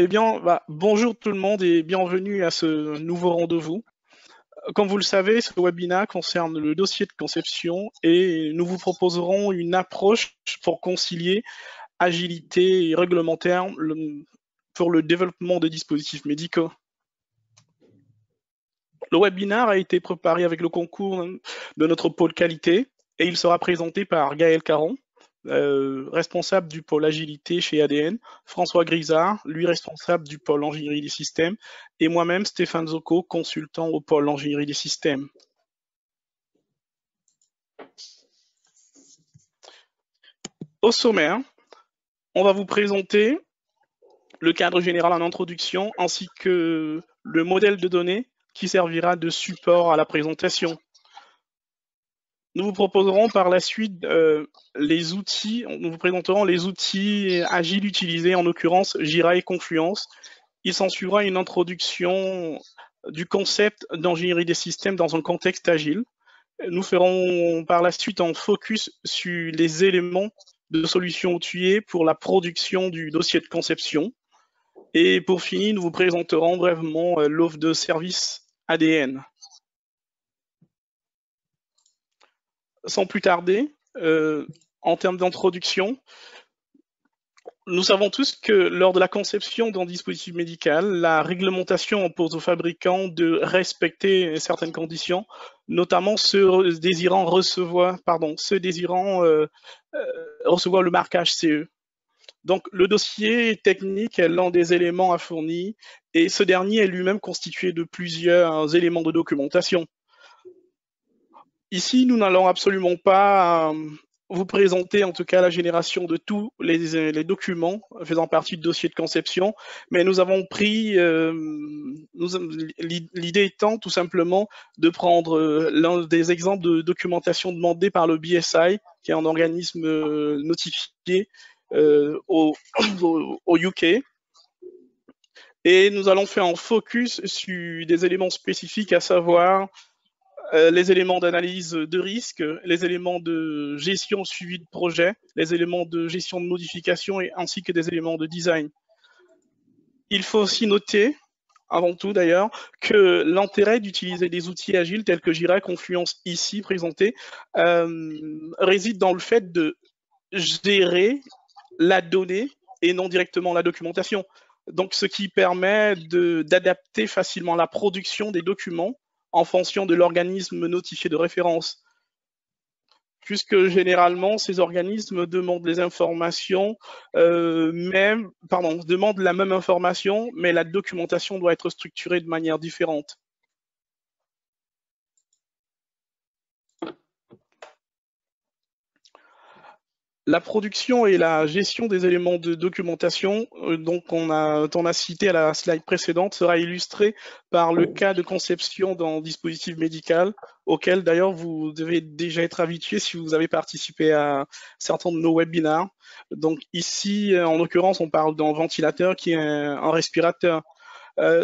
Eh bien, bonjour tout le monde et bienvenue à ce nouveau rendez-vous. Comme vous le savez, ce webinaire concerne le dossier de conception et nous vous proposerons une approche pour concilier agilité et réglementaire pour le développement des dispositifs médicaux. Le webinaire a été préparé avec le concours de notre pôle qualité et il sera présenté par Gaël Caron, responsable du pôle agilité chez ADN, François Grisard, lui responsable du pôle ingénierie des systèmes, et moi-même Stéphane Zocco, consultant au pôle ingénierie des systèmes. Au sommaire, on va vous présenter le cadre général en introduction ainsi que le modèle de données qui servira de support à la présentation. Nous vous proposerons par la suite les outils, nous vous présenterons les outils agiles utilisés, en l'occurrence Jira et Confluence. Il s'ensuivra une introduction du concept d'ingénierie des systèmes dans un contexte agile. Nous ferons par la suite un focus sur les éléments de solutions outillées pour la production du dossier de conception. Et pour finir, nous vous présenterons brièvement l'offre de service ADN. Sans plus tarder, en termes d'introduction, nous savons tous que lors de la conception d'un dispositif médical, la réglementation impose aux fabricants de respecter certaines conditions, notamment ceux désirant recevoir le marquage CE. Donc, le dossier technique est l'un des éléments à fournir et ce dernier est lui-même constitué de plusieurs éléments de documentation. Ici, nous n'allons absolument pas vous présenter en tout cas la génération de tous les documents faisant partie du dossier de conception, mais nous avons pris, l'idée étant tout simplement de prendre l'un des exemples de documentation demandée par le BSI, qui est un organisme notifié au UK. Et nous allons faire un focus sur des éléments spécifiques, à savoir les éléments d'analyse de risque, les éléments de gestion suivi de projet, les éléments de gestion de modification ainsi que des éléments de design. Il faut aussi noter, avant tout d'ailleurs, que l'intérêt d'utiliser des outils agiles tels que Jira, Confluence ici présentés réside dans le fait de gérer la donnée et non directement la documentation. Donc, ce qui permet d'adapter facilement la production des documents en fonction de l'organisme notifié de référence. Puisque généralement, ces organismes demandent les informations, demandent la même information, mais la documentation doit être structurée de manière différente. La production et la gestion des éléments de documentation, donc on a cité à la slide précédente, sera illustrée par le cas de conception d'un dispositif médical, auquel d'ailleurs vous devez déjà être habitué si vous avez participé à certains de nos webinaires. Donc ici, en l'occurrence, on parle d'un ventilateur qui est un respirateur.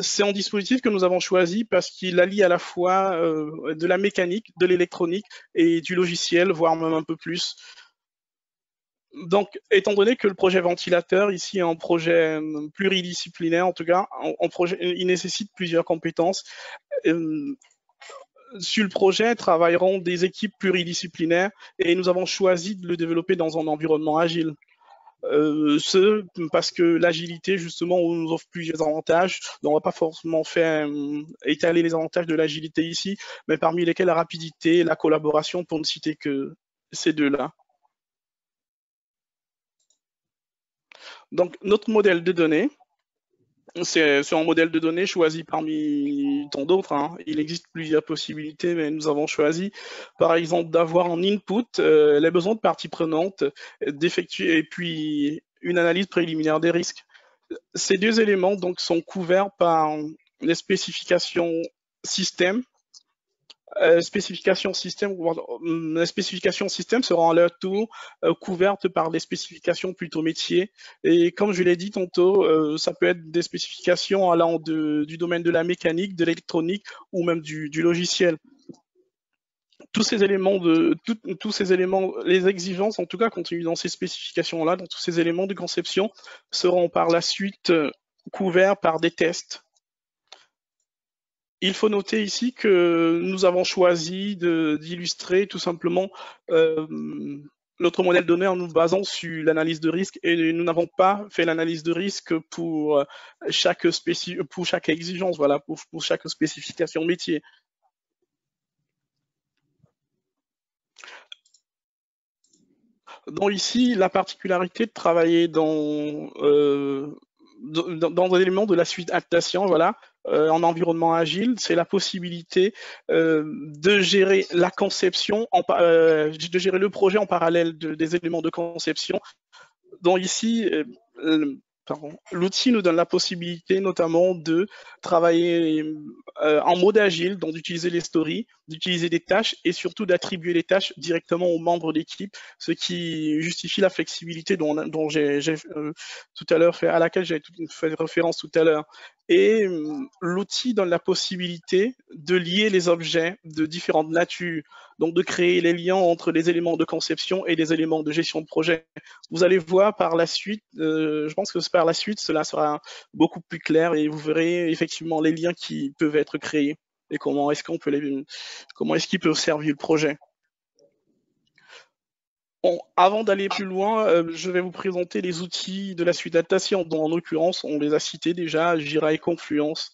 C'est un dispositif que nous avons choisi parce qu'il allie à la fois de la mécanique, de l'électronique et du logiciel, voire même un peu plus. Donc, étant donné que le projet ventilateur ici est un projet pluridisciplinaire, en tout cas, il nécessite plusieurs compétences. Sur le projet travailleront des équipes pluridisciplinaires et nous avons choisi de le développer dans un environnement agile. Parce que l'agilité, justement, nous offre plusieurs avantages. On ne va pas forcément faire étaler les avantages de l'agilité ici, mais parmi lesquels la rapidité, la collaboration, pour ne citer que ces deux-là. Donc, notre modèle de données, c'est un modèle de données choisi parmi tant d'autres. Hein. Il existe plusieurs possibilités, mais nous avons choisi, par exemple, d'avoir en input les besoins de parties prenantes, d'effectuer et puis une analyse préliminaire des risques. Ces deux éléments donc sont couverts par les spécifications système. Les spécifications système seront à leur tour couvertes par des spécifications plutôt métiers. Et comme je l'ai dit tantôt, ça peut être des spécifications allant du domaine de la mécanique, de l'électronique ou même du logiciel. Tous ces éléments, les exigences en tout cas contenues dans ces spécifications-là, dans tous ces éléments de conception, seront par la suite couverts par des tests. Il faut noter ici que nous avons choisi d'illustrer tout simplement notre modèle de données en nous basant sur l'analyse de risque et nous n'avons pas fait l'analyse de risque pour chaque exigence, voilà, pour chaque spécification métier. Donc ici, la particularité de travailler dans des éléments de la suite Atlassian, voilà, en environnement agile, c'est la possibilité de gérer la conception, de gérer le projet en parallèle des éléments de conception. Donc ici, l'outil nous donne la possibilité notamment de travailler en mode agile, donc d'utiliser les stories, d'utiliser des tâches et surtout d'attribuer les tâches directement aux membres d'équipe, ce qui justifie la flexibilité dont j'ai tout à l'heure à laquelle j'ai fait référence tout à l'heure. Et l'outil donne la possibilité de lier les objets de différentes natures, donc de créer les liens entre les éléments de conception et les éléments de gestion de projet. Vous allez voir par la suite, je pense que par la suite, cela sera beaucoup plus clair et vous verrez effectivement les liens qui peuvent être créés et comment est-ce qu'ils peuvent servir le projet. Bon, avant d'aller plus loin, je vais vous présenter les outils de la suite Atlassian, dont en l'occurrence, on les a cités déjà, Jira et Confluence.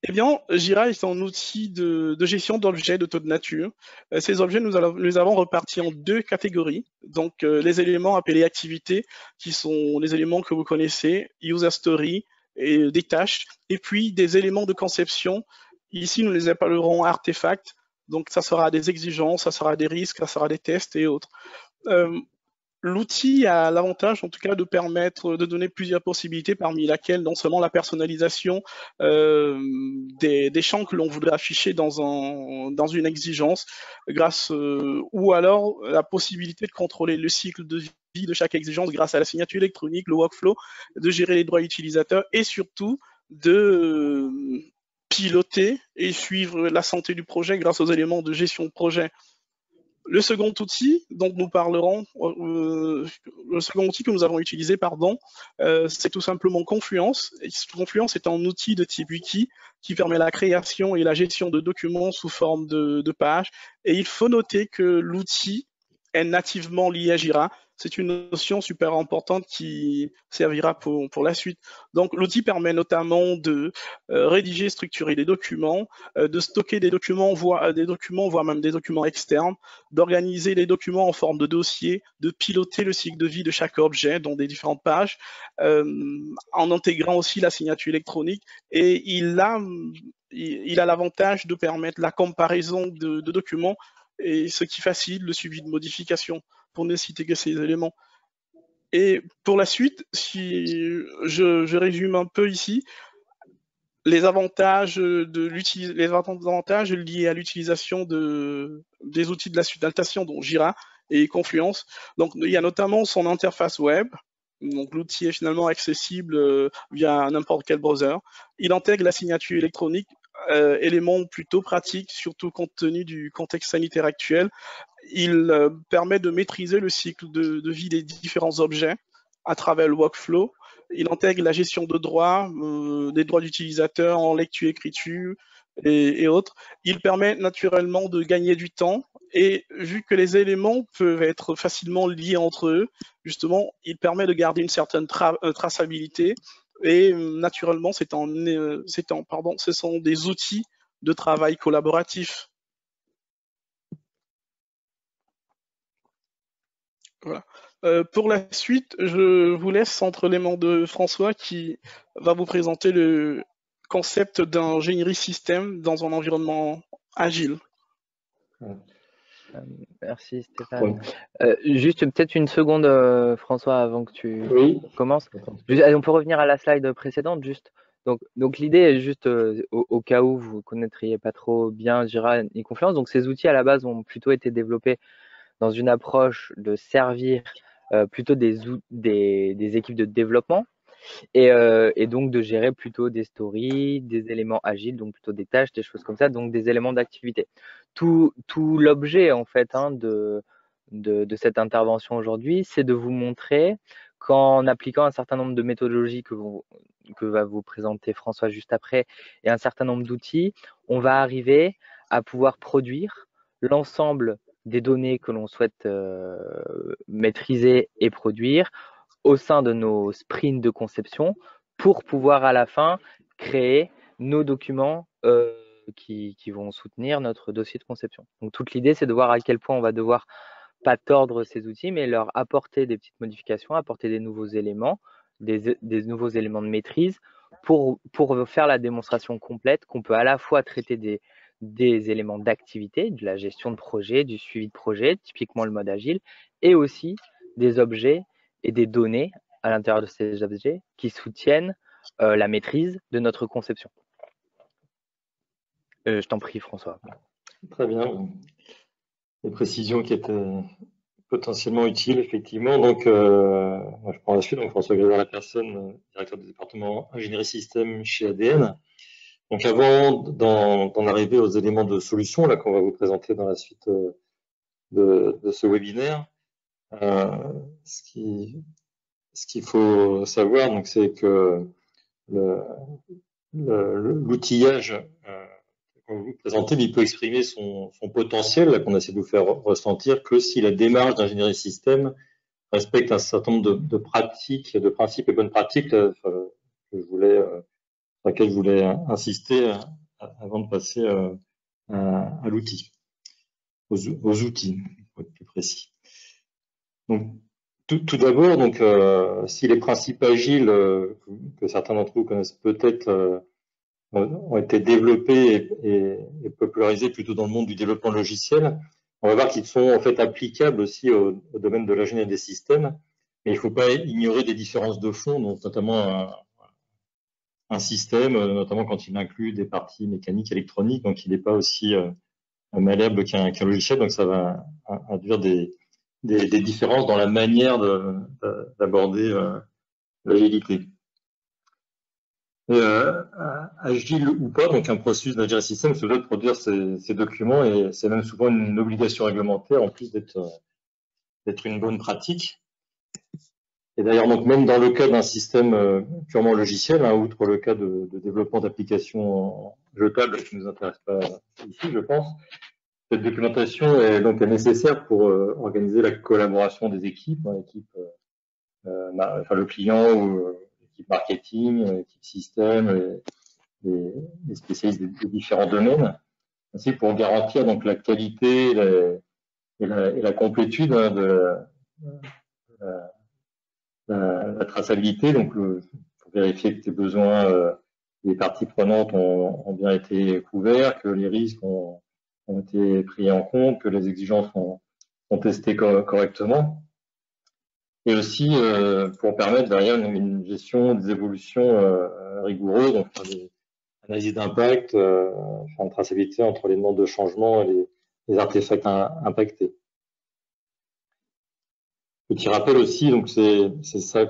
Eh bien, Jira est un outil de gestion d'objets de toute nature. Ces objets, nous avons repartis en deux catégories. Donc, les éléments appelés activités, qui sont les éléments que vous connaissez, user story et des tâches, et puis des éléments de conception. Ici, nous les appellerons artefacts. Donc, ça sera des exigences, ça sera des risques, ça sera des tests et autres. L'outil a l'avantage, en tout cas, de permettre de donner plusieurs possibilités, parmi lesquelles non seulement la personnalisation des champs que l'on voudrait afficher dans une exigence, ou alors la possibilité de contrôler le cycle de vie de chaque exigence grâce à la signature électronique, le workflow, de gérer les droits utilisateurs et surtout de piloter et suivre la santé du projet grâce aux éléments de gestion de projet. Le second outil dont nous parlerons, le second outil que nous avons utilisé, c'est tout simplement Confluence. Et Confluence est un outil de type wiki qui permet la création et la gestion de documents sous forme de pages. Et il faut noter que l'outil est nativement lié à Jira. C'est une notion super importante qui servira pour la suite. Donc, l'outil permet notamment de rédiger, structurer des documents, de stocker des documents, voire même des documents externes, d'organiser les documents en forme de dossier, de piloter le cycle de vie de chaque objet, dont des différentes pages, en intégrant aussi la signature électronique. Et il a l'avantage de permettre la comparaison de documents, et ce qui facilite le suivi de modifications, pour ne citer que ces éléments. Et pour la suite, si je résume un peu ici, les avantages liés à l'utilisation des outils de la suite Atlassian, dont Jira et Confluence. Donc, il y a notamment son interface web. Donc, l'outil est finalement accessible via n'importe quel browser. Il intègre la signature électronique, élément plutôt pratique, surtout compte tenu du contexte sanitaire actuel. Il permet de maîtriser le cycle de vie des différents objets à travers le workflow. Il intègre la gestion de droits, des droits d'utilisateurs en lecture-écriture et autres. Il permet naturellement de gagner du temps, et vu que les éléments peuvent être facilement liés entre eux, justement, il permet de garder une certaine traçabilité. Et naturellement, ce sont des outils de travail collaboratif. Voilà. Pour la suite, je vous laisse entre les mains de François qui va vous présenter le concept d'ingénierie système dans un environnement agile. Merci Stéphane. Juste peut-être une seconde, François, avant que tu commences. On peut revenir à la slide précédente, juste. Donc l'idée est juste, au cas où vous ne connaîtriez pas trop bien Jira et Confluence, donc ces outils à la base ont plutôt été développés dans une approche de servir plutôt des équipes de développement et donc de gérer plutôt des stories, des éléments agiles, donc plutôt des tâches, des choses comme ça, donc des éléments d'activité. Tout l'objet en fait de cette intervention aujourd'hui, c'est de vous montrer qu'en appliquant un certain nombre de méthodologies que va vous présenter François juste après et un certain nombre d'outils, on va arriver à pouvoir produire l'ensemble des données que l'on souhaite maîtriser et produire au sein de nos sprints de conception pour pouvoir à la fin créer nos documents qui vont soutenir notre dossier de conception. Donc toute l'idée, c'est de voir à quel point on va devoir pas tordre ces outils, mais leur apporter des petites modifications, apporter des nouveaux éléments, des nouveaux éléments de maîtrise pour faire la démonstration complète qu'on peut à la fois traiter des éléments d'activité, de la gestion de projet, du suivi de projet, typiquement le mode agile, et aussi des objets et des données à l'intérieur de ces objets qui soutiennent la maîtrise de notre conception. Je t'en prie, François. Très bien. Des précisions qui étaient potentiellement utiles, effectivement. Donc, moi, je prends la suite. Donc, François Grégoire-Lapersonne, directeur du département ingénierie système chez ADN. Donc, avant d'en arriver aux éléments de solution là qu'on va vous présenter dans la suite de ce webinaire, ce qu'il faut savoir, donc, c'est que l'outillage qu'on va vous présenter, il peut exprimer son potentiel, qu'on essaie de vous faire ressentir, que si la démarche d'ingénierie système respecte un certain nombre de pratiques, de principes et bonnes pratiques sur lesquelles je voulais insister avant de passer à l'outil, aux outils, pour être plus précis. Donc, tout d'abord, donc, si les principes agiles que certains d'entre vous connaissent peut-être ont été développés et popularisés plutôt dans le monde du développement logiciel, on va voir qu'ils sont en fait applicables aussi au domaine de l'ingénierie des systèmes, mais il ne faut pas ignorer des différences de fond, donc notamment un système, notamment quand il inclut des parties mécaniques, électroniques, donc il n'est pas aussi malléable qu'un logiciel, donc ça va induire des différences dans la manière d'aborder l'agilité. Agile ou pas, donc un processus d'ingénierie système se doit de produire ces documents et c'est même souvent une obligation réglementaire en plus d'être une bonne pratique. Et d'ailleurs, donc même dans le cas d'un système purement logiciel, outre le cas de développement d'applications jetables qui ne nous intéresse pas ici, je pense, cette documentation est donc nécessaire pour organiser la collaboration des équipes, le client ou l'équipe marketing, l'équipe système, les spécialistes des différents domaines, ainsi pour garantir donc la qualité et la complétude de la traçabilité, donc pour vérifier que les besoins des parties prenantes ont bien été couverts, que les risques ont été pris en compte, que les exigences sont testées correctement. Et aussi pour permettre derrière une gestion des évolutions rigoureuses, donc des analyses d'impact, une traçabilité entre les demandes de changement et les artefacts impactés. Petit rappel aussi, donc c'est ça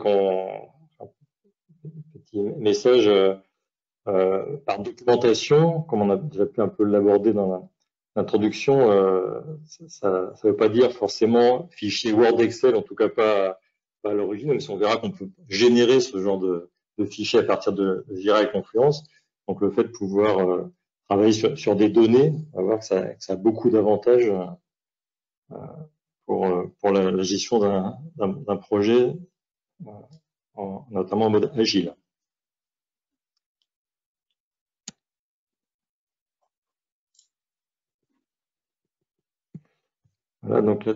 petit message par documentation, comme on a déjà pu un peu l'aborder dans l'introduction, ça ne veut pas dire forcément fichier Word, Excel, en tout cas pas à l'origine, même si on verra qu'on peut générer ce genre de fichier à partir de Jira et Confluence. Donc le fait de pouvoir travailler sur des données, on va voir que ça a beaucoup d'avantages pour la gestion d'un projet, notamment en mode agile. Voilà, donc là,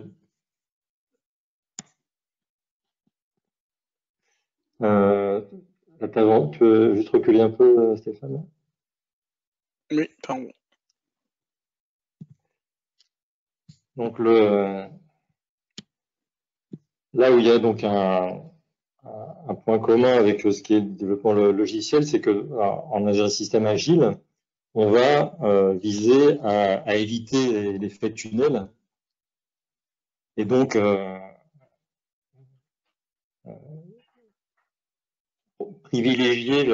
tu veux juste reculer un peu, Stéphane? Oui, pardon. Donc là où il y a donc un point commun avec ce qui est le développement logiciel, c'est que en ingénierie système agile, on va viser à éviter l'effet tunnel et donc privilégier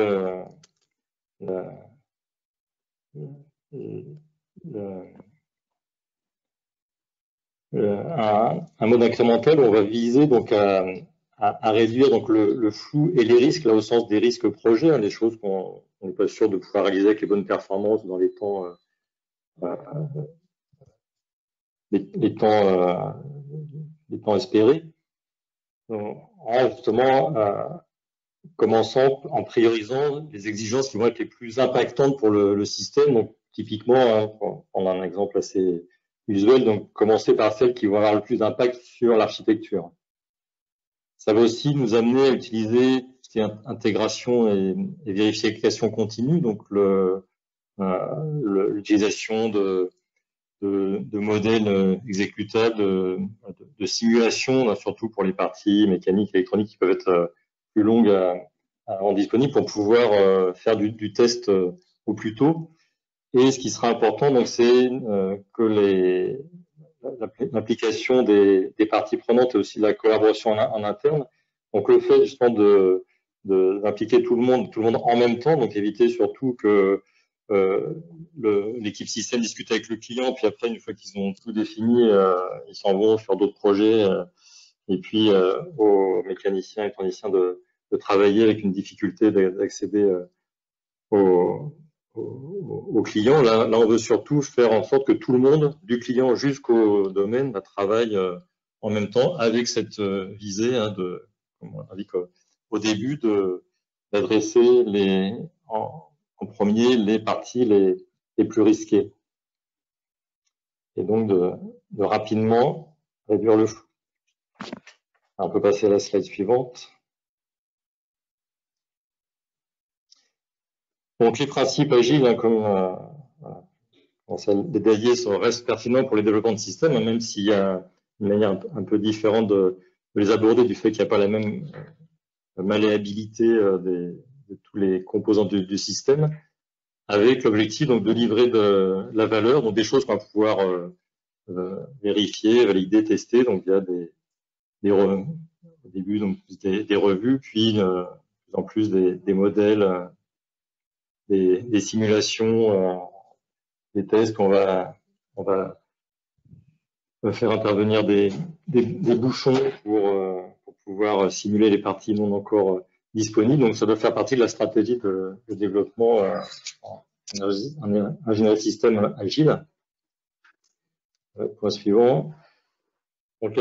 un mode incrémental où on va viser donc à à réduire donc le flou et les risques, là au sens des risques projets, hein, des choses qu'on n'est pas sûr de pouvoir réaliser avec les bonnes performances dans les temps, les temps espérés, en justement commençant en priorisant les exigences qui vont être les plus impactantes pour le système. Donc typiquement, hein, on a un exemple assez usuel, donc commencer par celles qui vont avoir le plus d'impact sur l'architecture. Ça va aussi nous amener à utiliser intégration et vérification continue, donc l'utilisation de modèles exécutables, de simulation, surtout pour les parties mécaniques, électroniques qui peuvent être plus longues à rendre disponibles pour pouvoir faire du test au plus tôt. Et ce qui sera important, donc, c'est que l'implication des parties prenantes et aussi la collaboration en interne. Donc le fait justement d'impliquer tout le monde en même temps, donc éviter surtout que l'équipe système discute avec le client, puis après une fois qu'ils ont tout défini, ils s'en vont sur d'autres projets, et puis aux mécaniciens et techniciens de travailler avec une difficulté d'accéder aux clients. Là, on veut surtout faire en sorte que tout le monde, du client jusqu'au domaine, travaille en même temps avec cette visée, hein, comme on a dit au début, d'adresser en premier les parties les plus risquées. Et donc de rapidement réduire le flou. On peut passer à la slide suivante. Donc les principes agiles, hein, comme on s'est détaillé, restent pertinents pour les développements de systèmes, hein, même s'il y a une manière un peu différente de les aborder du fait qu'il n'y a pas la même malléabilité de tous les composants du système, avec l'objectif donc de livrer de la valeur, donc des choses qu'on va pouvoir vérifier, valider, tester, donc il y a au début donc des revues, puis de plus en plus des modèles, des simulations, des tests qu'on va faire intervenir des bouchons pour pouvoir simuler les parties non encore disponibles. Donc ça doit faire partie de la stratégie de développement en ingénierie système agile. Point suivant. Donc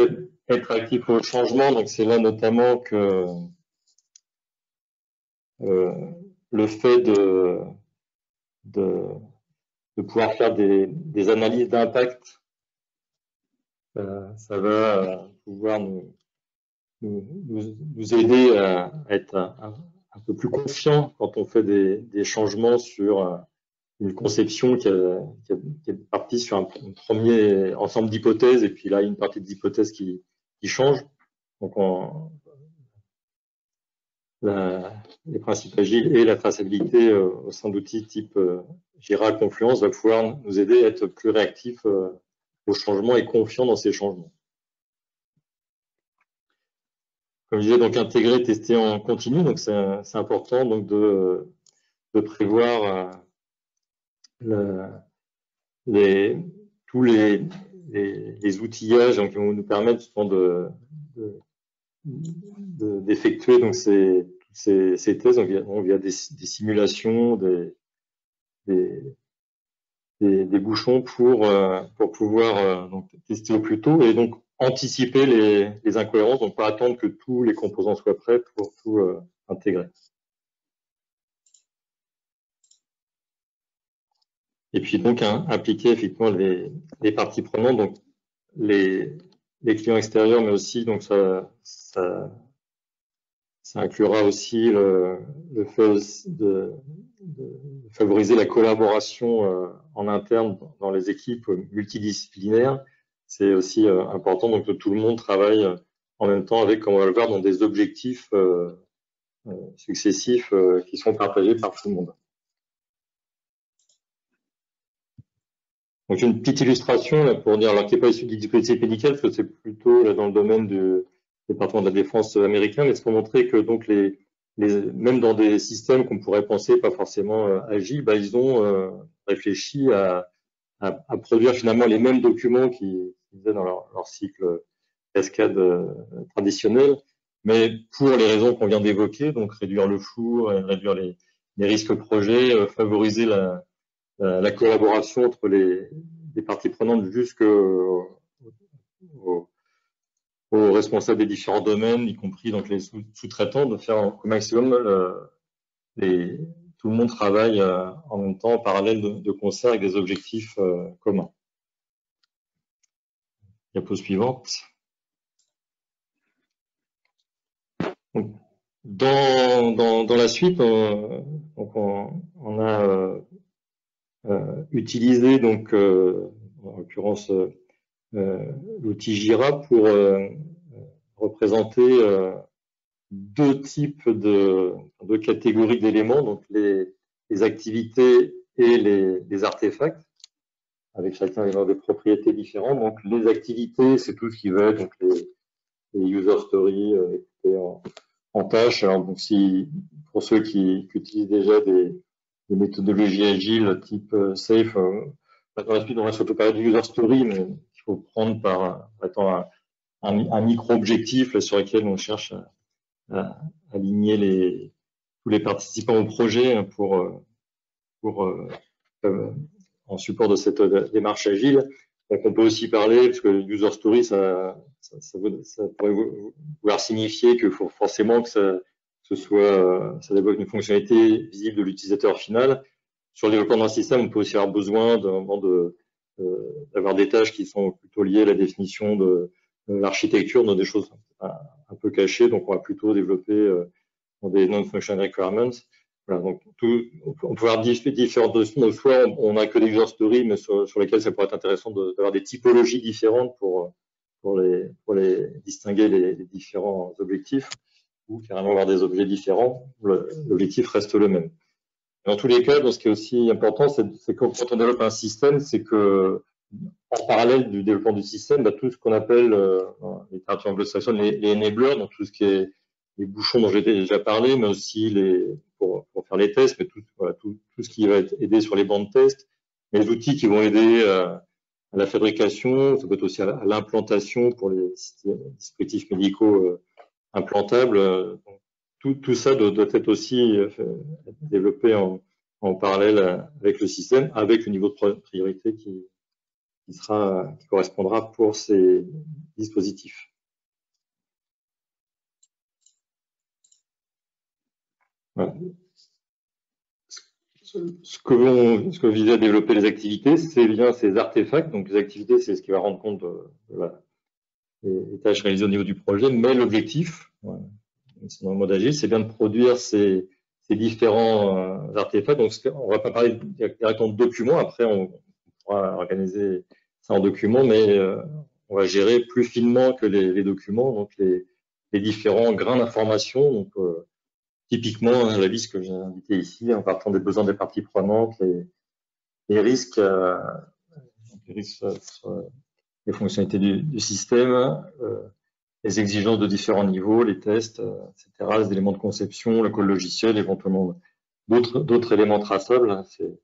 être actif au changement, donc c'est là notamment que le fait de pouvoir faire des analyses d'impact, ça va pouvoir nous aider à être un peu plus confiant quand on fait des changements sur une conception qui est partie sur un premier ensemble d'hypothèses, et puis là, une partie des hypothèses qui change. Donc, les principes agiles et la traçabilité au sein d'outils type Jira, Confluence va pouvoir nous aider à être plus réactifs aux changements et confiants dans ces changements. Comme je disais, donc intégrer, tester en continu, donc c'est important donc de prévoir tous les outillages donc, qui vont nous permettre d'effectuer donc ces tests, donc via des simulations, des bouchons pour pouvoir donc tester au plus tôt et donc anticiper les incohérences, donc pas attendre que tous les composants soient prêts pour tout intégrer. Et puis donc impliquer effectivement les parties prenantes, donc les clients extérieurs, mais aussi donc ça inclura aussi le fait de favoriser la collaboration en interne dans les équipes multidisciplinaires. C'est aussi important donc que tout le monde travaille en même temps avec, comme on va le voir, dans des objectifs successifs qui sont partagés par tout le monde. Donc une petite illustration là, pour dire, alors qui n'est pas issu du dispositif médical, parce que c'est plutôt là, dans le domaine du département de la défense américain, mais c'est pour montrer que donc même dans des systèmes qu'on pourrait penser pas forcément agiles, ils ont réfléchi à produire finalement les mêmes documents qu'ils faisaient dans leur cycle cascade traditionnel, mais pour les raisons qu'on vient d'évoquer, donc réduire le flou, réduire les risques projets, favoriser la collaboration entre les parties prenantes jusqu'aux responsables des différents domaines, y compris donc les sous-traitants, de faire au maximum tout le monde travaille en même temps, en parallèle de concert avec des objectifs communs. Diapo suivante. Donc, dans la suite, on a utilisé donc en l'occurrence l'outil Jira pour représenter deux types de catégories d'éléments, donc les activités et les artefacts, avec chacun ayant des propriétés différentes. Donc les activités, c'est tout ce qui va être donc les user stories en tâches. Alors donc pour ceux qui utilisent déjà des méthodologies agiles type Safe, dans la suite on va surtout parler de user story, mais il faut prendre par un micro-objectif sur lequel on cherche à aligner tous les participants au projet en support de cette démarche agile. Donc on peut aussi parler, parce que user story, ça pourrait vouloir signifier qu'il faut forcément que ça développe une fonctionnalité visible de l'utilisateur final. Sur le développement d'un système, on peut aussi avoir besoin d'avoir des tâches qui sont plutôt liées à la définition de l'architecture, dans des choses un peu cachées. Donc on va plutôt développer dans des non-functional requirements. Voilà, donc on peut avoir différentes notions. Donc soit on n'a que des user stories, mais sur lesquelles ça pourrait être intéressant d'avoir des typologies différentes pour les distinguer les différents objectifs, ou carrément avoir des objets différents. L'objectif reste le même. Dans tous les cas, ce qui est aussi important, c'est quand on développe un système, c'est que en parallèle du développement du système, tout ce qu'on appelle en littérature anglo-saxonne les enablers, donc tout ce qui est les bouchons dont j'ai déjà parlé, mais aussi pour faire les tests, mais tout ce qui va aider sur les bancs de tests, les outils qui vont aider à la fabrication, ça peut être aussi à l'implantation pour les dispositifs médicaux implantables. Tout ça doit être aussi développé en parallèle avec le système, avec le niveau de priorité qui correspondra pour ces dispositifs. Voilà. Ce que visait à développer les activités, c'est bien ces artefacts. Donc, les activités, c'est ce qui va rendre compte des tâches réalisées au niveau du projet, mais l'objectif, c'est dans le mode agile, c'est bien de produire ces différents artefacts. Donc, on va pas parler directement de documents. Après, on pourra organiser ça en documents, mais on va gérer plus finement que les documents, donc les différents grains d'information. Donc, typiquement, la liste que j'ai indiquée ici, en partant des besoins des parties prenantes, les risques, les fonctionnalités du système, les exigences de différents niveaux, les tests, etc., les éléments de conception, le code logiciel, éventuellement d'autres éléments traçables. C'est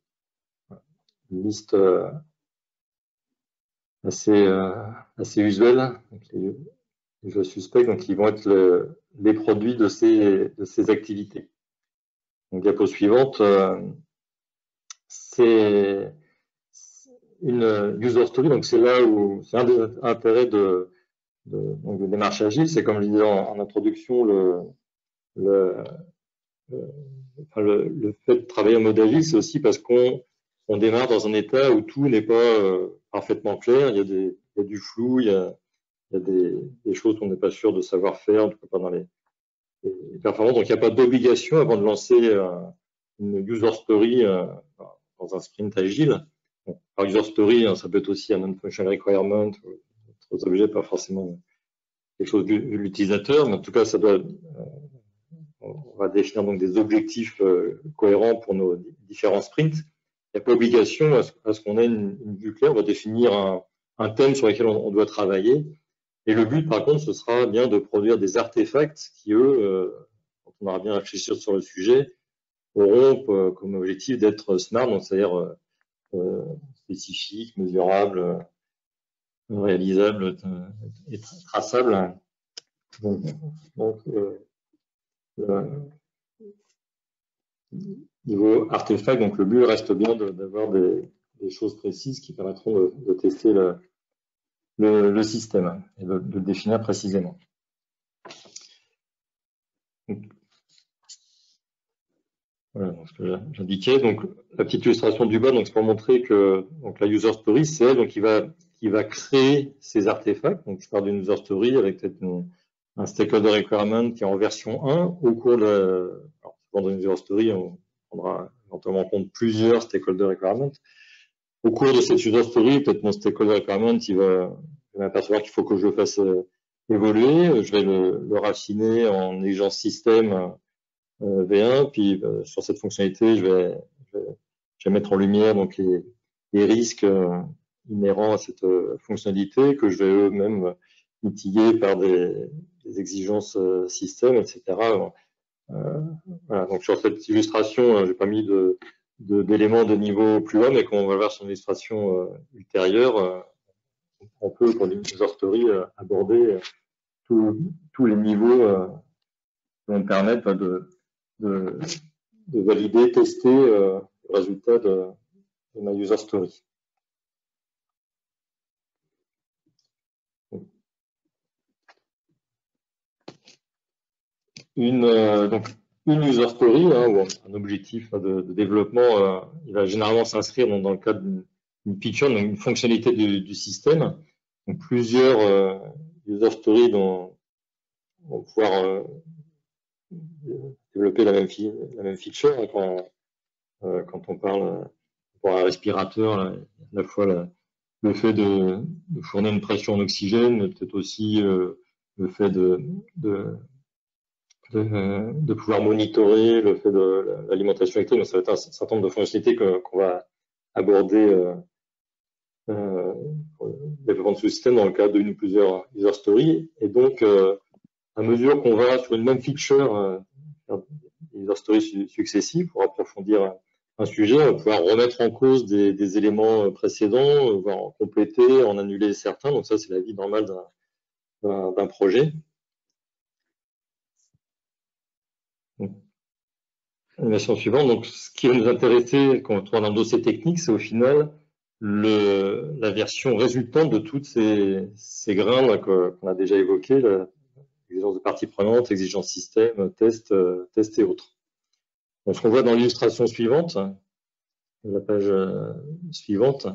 une liste assez usuelle. Les suspects, donc ils vont être les produits de ces activités. Donc, diapo suivante, c'est une user story. Donc c'est là où c'est un des intérêts de démarche agile, c'est comme je disais en introduction, le fait de travailler en mode agile, c'est aussi parce qu'on démarre dans un état où tout n'est pas parfaitement clair. Il y a du flou, il y a des choses qu'on n'est pas sûr de savoir faire, en tout cas pas dans les performances. Donc il n'y a pas d'obligation avant de lancer une user story dans un sprint agile. Bon, par user story, ça peut être aussi un non-functional requirement, d'autres objets, pas forcément quelque chose de l'utilisateur, mais en tout cas, on va définir donc des objectifs cohérents pour nos différents sprints. Il n'y a pas obligation à ce qu'on ait une vue claire. On va définir un thème sur lequel on doit travailler. Et le but, par contre, ce sera bien de produire des artefacts qui, eux, quand on aura bien réfléchi sur le sujet, auront comme objectif d'être smart, donc c'est-à-dire spécifiques, mesurables, réalisables et traçables. Donc niveau artefact, donc le but reste bien d'avoir des choses précises qui permettront de tester le système et de le définir précisément. Donc, voilà donc, ce que j'indiquais. Donc la petite illustration du bas, donc c'est pour montrer que donc la user story, c'est elle donc qui va créer ces artefacts. Donc je pars d'une user story avec peut-être un stakeholder requirement qui est en version 1 au cours de dans une user story, on prendra éventuellement en compte plusieurs stakeholder requirements. Au cours de cette user story, peut-être mon stakeholder requirement, il va m'apercevoir qu'il faut que je le fasse évoluer. Je vais le raffiner en exigence système V1, puis sur cette fonctionnalité, je vais mettre en lumière donc les risques inhérents à cette fonctionnalité que je vais eux-mêmes mitiguer par des exigences système, etc. Voilà, donc sur cette illustration, j'ai pas mis d'éléments de niveau plus bas, mais quand on va voir son illustration ultérieure, on peut, pour une user story, aborder tous les niveaux qui vont me permettre de valider, tester le résultat de ma user story. Donc, une user story, ou un objectif de développement, il va généralement s'inscrire dans le cadre d'une feature, donc une fonctionnalité du système. Donc, plusieurs user stories vont pouvoir développer la même feature. Quand on parle pour un respirateur, à la fois le fait de fournir une pression en oxygène, mais peut-être aussi le fait de pouvoir monitorer le fait de l'alimentation électrique. Donc ça va être un certain nombre de fonctionnalités qu'on va aborder pour le développement de ce système dans le cadre d'une ou plusieurs user stories. Et donc, à mesure qu'on va sur une même feature, faire des user stories successives pour approfondir un sujet, on va pouvoir remettre en cause des éléments précédents, voire en compléter, en annuler certains. Donc ça, c'est la vie normale d'un projet. L'animation suivante. Donc, ce qui va nous intéresser quand on dans le dossier technique, c'est au final la version résultante de toutes ces grains qu'on a déjà évoqués, l'exigence de parties prenantes, exigence système, test et autres. Donc, ce qu'on voit dans l'illustration suivante, la page suivante,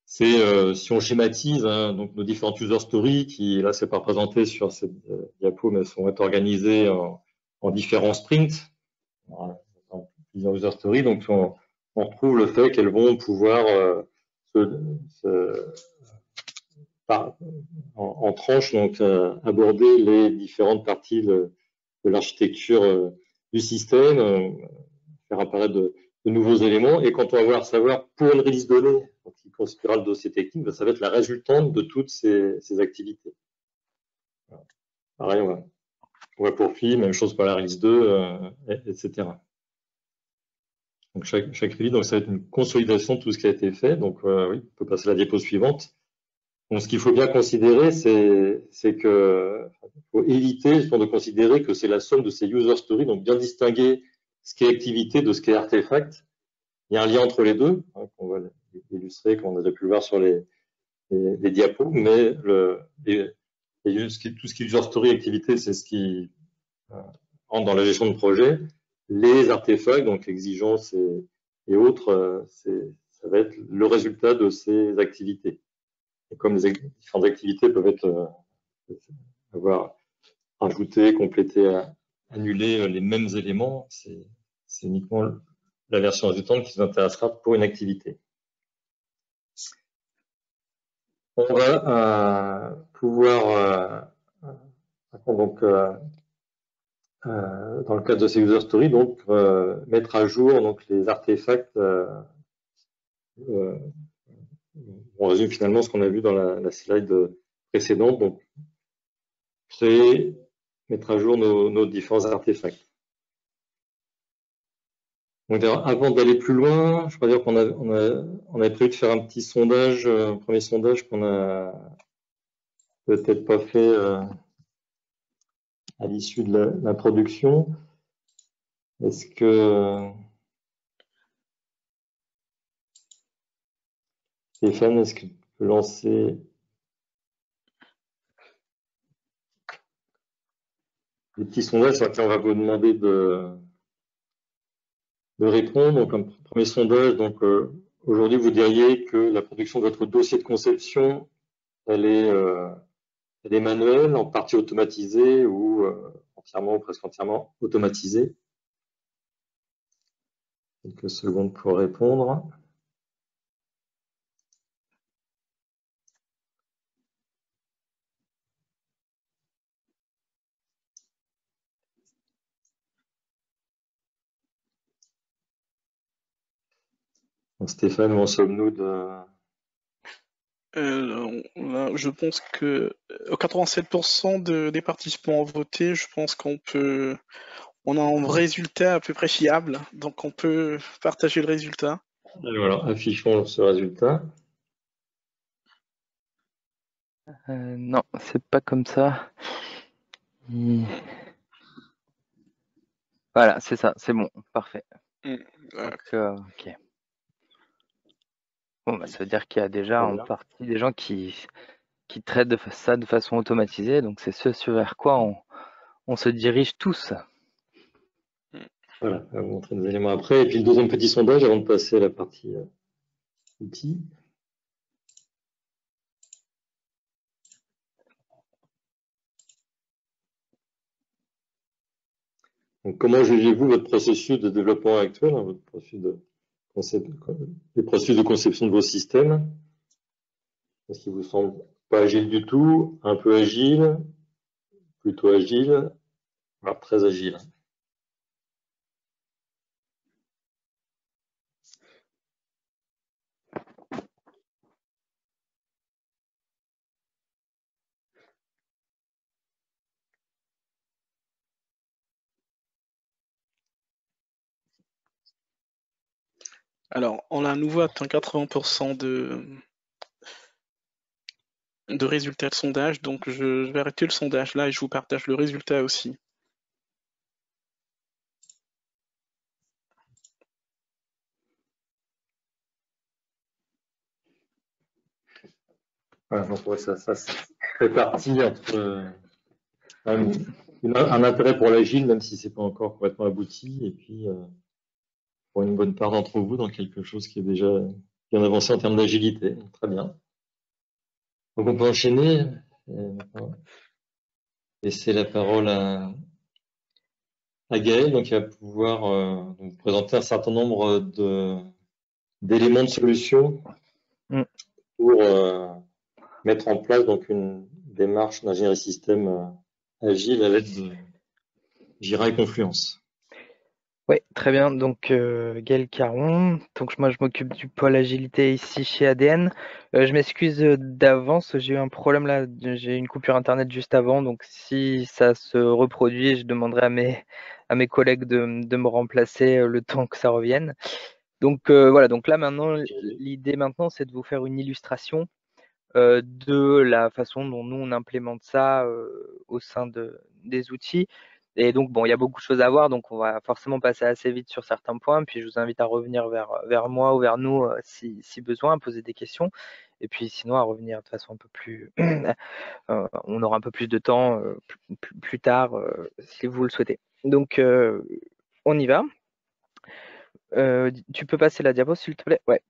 c'est si on schématise donc nos différentes user stories, qui là c'est pas représenté sur cette diapo, mais vont être organisées en différents sprints, en plusieurs user stories. Donc on retrouve le fait qu'elles vont pouvoir en tranches donc aborder les différentes parties de l'architecture du système, faire apparaître de nouveaux éléments. Et quand on va vouloir savoir pour une release donnée, qui constituera le dossier technique, ça va être la résultante de toutes ces activités. Voilà. Pareil, on va poursuivre, même chose pour la release 2, etc. Donc chaque release, donc ça va être une consolidation de tout ce qui a été fait. Donc oui, on peut passer à la diapo suivante. Donc ce qu'il faut bien considérer, c'est que faut éviter justement de considérer que c'est la somme de ces user stories, donc bien distinguer ce qui est activité de ce qui est artefact. Il y a un lien entre les deux, qu'on va illustrer, comme on a déjà pu le voir sur les diapos, mais tout ce qui est user story activité, c'est ce qui entre dans la gestion de projet. Les artefacts, donc exigences et autres, ça va être le résultat de ces activités. Et comme les différentes activités peuvent avoir ajouté, complété, annulé les mêmes éléments, c'est uniquement la version résultante qui nous intéressera pour une activité. On va pouvoir donc dans le cadre de ces user stories, donc mettre à jour donc les artefacts. On résume finalement ce qu'on a vu dans la slide précédente. Donc créer, mettre à jour nos différents artefacts. Donc, avant d'aller plus loin, je peux dire qu'on avait prévu de faire un petit sondage, un premier sondage qu'on a peut-être pas fait à l'issue de la production. Est-ce que Stéphane, est-ce que tu peux lancer des petits sondages sur lesquels on va vous demander de répondre? Donc, un premier sondage, donc aujourd'hui, vous diriez que la production de votre dossier de conception, elle est manuelle, en partie automatisée ou entièrement ou presque entièrement automatisée? Quelques secondes pour répondre. Donc, Stéphane, où en sommes-nous de... Là, je pense que 87% des participants ont voté. Je pense qu'on a un résultat à peu près fiable, donc on peut partager le résultat. Et voilà, affichons ce résultat. Non, c'est pas comme ça. Voilà, c'est ça, c'est bon, parfait. Donc, ok. Bon, bah, ça veut dire qu'il y a déjà en partie des gens qui traitent ça de façon automatisée, donc c'est ce vers quoi on se dirige tous. Voilà, on va vous montrer des éléments après. Et puis le deuxième petit sondage avant de passer à la partie outils. Donc, comment jugez-vous votre processus de développement actuel, hein, votre processus les processus de conception de vos systèmes? Est-ce qu'il vous semble pas agile du tout, un peu agile, plutôt agile, voire très agile? Alors, on a à nouveau atteint 80% de résultats de sondage, donc je vais arrêter le sondage là et je vous partage le résultat aussi. Voilà, donc ouais, ça fait partie entre un intérêt pour l'agile, même si c'est pas encore complètement abouti, et puis pour une bonne part d'entre vous dans quelque chose qui est déjà bien avancé en termes d'agilité. Très bien. Donc on peut enchaîner. Laisser la parole à Gaël, donc il va pouvoir vous présenter un certain nombre d'éléments de solution pour mettre en place donc une démarche d'ingénierie système agile à l'aide de Jira et Confluence. Oui, très bien. Donc, Gaël Caron. Donc, moi, je m'occupe du pôle agilité ici chez ADN. Je m'excuse d'avance, j'ai eu un problème là. J'ai eu une coupure internet juste avant. Donc, si ça se reproduit, je demanderai à mes collègues de me remplacer le temps que ça revienne. Donc, voilà. Donc, là, maintenant, l'idée maintenant, c'est de vous faire une illustration de la façon dont nous, on implémente ça au sein des outils. Et donc, bon, il y a beaucoup de choses à voir, donc on va forcément passer assez vite sur certains points. Puis je vous invite à revenir vers moi ou vers nous si besoin, à poser des questions. Et puis sinon, à revenir de façon un peu plus. On aura un peu plus de temps plus tard si vous le souhaitez. Donc, on y va. Tu peux passer la diapo, s'il te plaît? Ouais.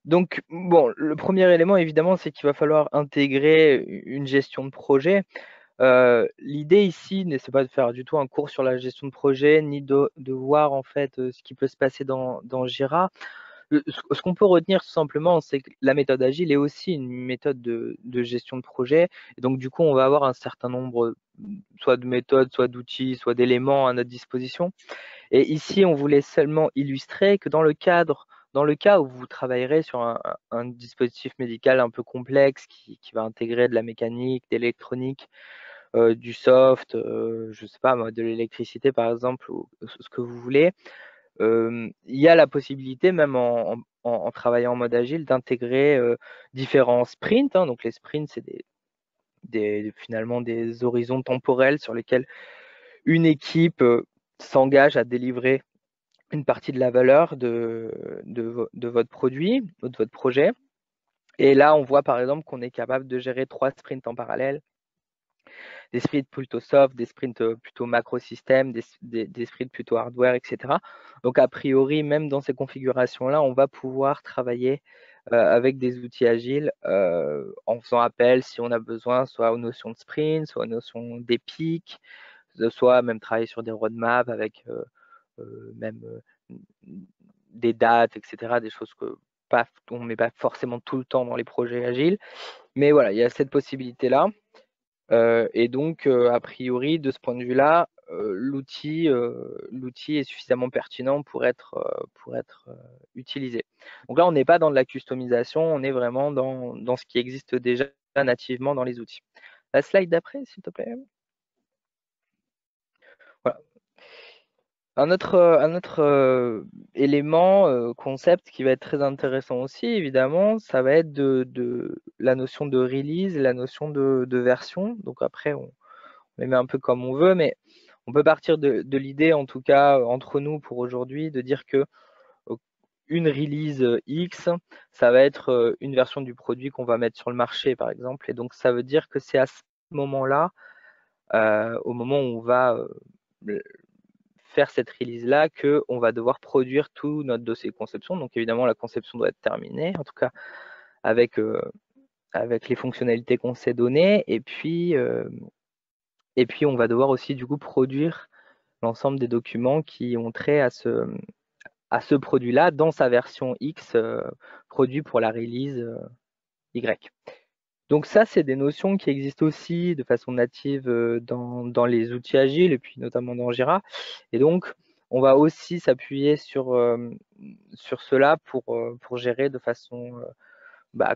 Donc, bon, le premier élément, évidemment, c'est qu'il va falloir intégrer une gestion de projet. L'idée ici, c'est pas de faire du tout un cours sur la gestion de projet, ni de voir en fait ce qui peut se passer dans Jira. Ce qu'on peut retenir tout simplement, c'est que la méthode agile est aussi une méthode de gestion de projet. Et donc, du coup, on va avoir un certain nombre, soit de méthodes, soit d'outils, soit d'éléments à notre disposition. Et ici, on voulait seulement illustrer que dans le cas où vous travaillerez sur un dispositif médical un peu complexe qui va intégrer de la mécanique, de l'électronique, du soft, je sais pas moi, de l'électricité par exemple, ou ce que vous voulez, il y a la possibilité, même en travaillant en mode agile, d'intégrer différents sprints, hein. Donc les sprints, c'est finalement des horizons temporels sur lesquels une équipe s'engage à délivrer une partie de la valeur de votre produit ou de votre projet. Et là, on voit par exemple qu'on est capable de gérer 3 sprints en parallèle, des sprints plutôt soft, des sprints plutôt macro-système, des sprints plutôt hardware, etc. Donc, a priori, même dans ces configurations-là, on va pouvoir travailler avec des outils agiles en faisant appel, si on a besoin, soit aux notions de sprint, soit aux notions d'épique, soit même travailler sur des roadmaps avec même des dates, etc. Des choses que on ne met pas forcément tout le temps dans les projets agiles. Mais voilà, il y a cette possibilité-là. Et donc, a priori, de ce point de vue-là, l'outil est suffisamment pertinent pour être utilisé. Donc là, on n'est pas dans de la customisation, on est vraiment dans ce qui existe déjà nativement dans les outils. La slide d'après, s'il te plaît. Voilà. Un autre élément, concept qui va être très intéressant aussi, évidemment, ça va être de la notion de release, la notion de version. Donc après, on les met un peu comme on veut, mais on peut partir de l'idée, en tout cas entre nous pour aujourd'hui, de dire que une release X, ça va être une version du produit qu'on va mettre sur le marché, par exemple. Et donc, ça veut dire que c'est à ce moment-là, au moment où on va faire cette release-là, qu'on va devoir produire tout notre dossier de conception. Donc, évidemment, la conception doit être terminée, en tout cas avec les fonctionnalités qu'on s'est données. Et puis, on va devoir aussi, du coup, produire l'ensemble des documents qui ont trait à ce produit-là dans sa version X produit pour la release Y. Donc ça, c'est des notions qui existent aussi de façon native dans les outils agiles et puis notamment dans Jira. Et donc, on va aussi s'appuyer sur cela pour gérer de façon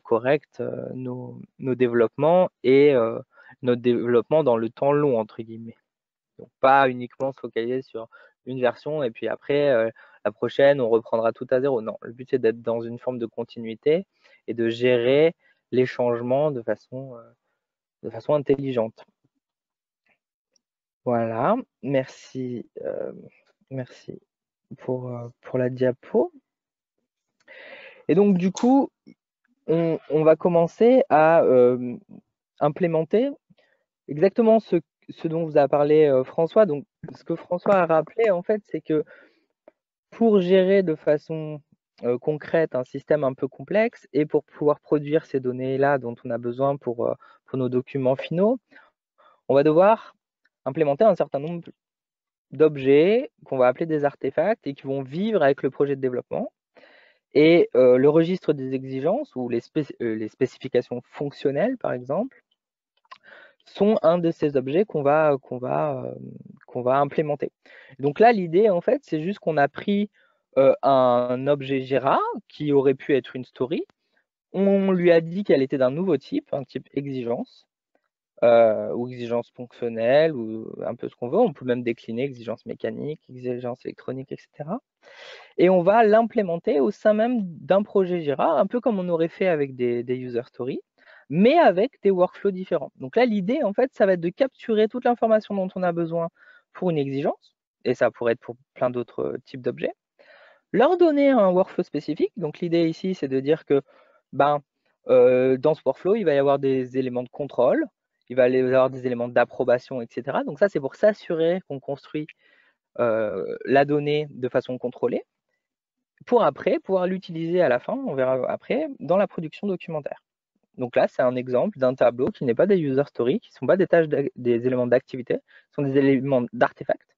correcte nos développements et notre développement dans le temps long, entre guillemets. Donc pas uniquement se focaliser sur une version et puis après, la prochaine, on reprendra tout à zéro. Non, le but, c'est d'être dans une forme de continuité et de gérer les changements de façon intelligente. Voilà, merci pour la diapo. Et donc, du coup, on va commencer à implémenter exactement ce dont vous a parlé François. Donc, ce que François a rappelé, en fait, c'est que pour gérer de façon concrète un système un peu complexe et pour pouvoir produire ces données-là dont on a besoin pour nos documents finaux, on va devoir implémenter un certain nombre d'objets qu'on va appeler des artefacts et qui vont vivre avec le projet de développement. Et le registre des exigences ou les spécifications fonctionnelles, par exemple, sont un de ces objets qu'on va implémenter. Donc là, l'idée, en fait, c'est juste qu'on a pris un objet Jira qui aurait pu être une story. On lui a dit qu'elle était d'un nouveau type, un type exigence, ou exigence fonctionnelle, ou un peu ce qu'on veut. On peut même décliner exigence mécanique, exigence électronique, etc. Et on va l'implémenter au sein même d'un projet Jira, un peu comme on aurait fait avec des user stories, mais avec des workflows différents. Donc là, l'idée, en fait, ça va être de capturer toute l'information dont on a besoin pour une exigence, et ça pourrait être pour plein d'autres types d'objets, leur donner un workflow spécifique. Donc l'idée ici, c'est de dire que dans ce workflow, il va y avoir des éléments de contrôle, il va y avoir des éléments d'approbation, etc. Donc ça, c'est pour s'assurer qu'on construit la donnée de façon contrôlée, pour après pouvoir l'utiliser à la fin, on verra après, dans la production documentaire. Donc là, c'est un exemple d'un tableau qui n'est pas des user stories, qui ne sont pas des tâches, des éléments d'activité, ce sont des éléments d'artefacts,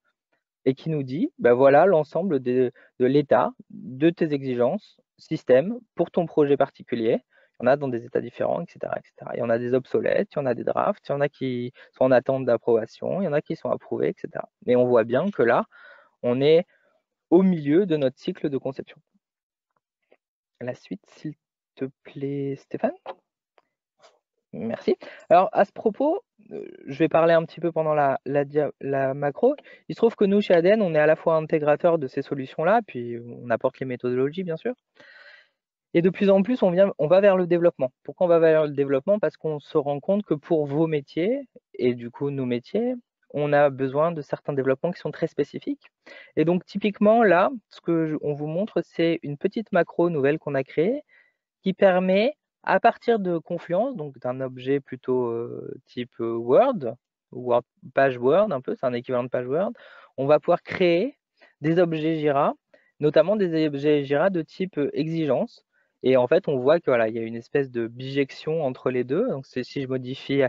et qui nous dit, voilà l'ensemble de l'état de tes exigences système pour ton projet particulier. Il y en a dans des états différents, etc., etc. Il y en a des obsolètes, il y en a des drafts, il y en a qui sont en attente d'approbation, il y en a qui sont approuvés, etc. Mais on voit bien que là, on est au milieu de notre cycle de conception. La suite, s'il te plaît, Stéphane. Merci. Alors, à ce propos, je vais parler un petit peu pendant la macro. Il se trouve que nous, chez ADN, on est à la fois intégrateur de ces solutions-là, puis on apporte les méthodologies, bien sûr. Et de plus en plus, on va vers le développement. Pourquoi on va vers le développement? Parce qu'on se rend compte que pour vos métiers, et du coup nos métiers, on a besoin de certains développements qui sont très spécifiques. Et donc, typiquement, là, ce qu'on vous montre, c'est une petite macro nouvelle qu'on a créée qui permet, à partir de Confluence, donc d'un objet plutôt type Word, page Word un peu, c'est un équivalent de page Word, on va pouvoir créer des objets Jira, notamment des objets Jira de type exigence. Et en fait, on voit que voilà, il y a une espèce de bijection entre les deux. Donc, si je modifie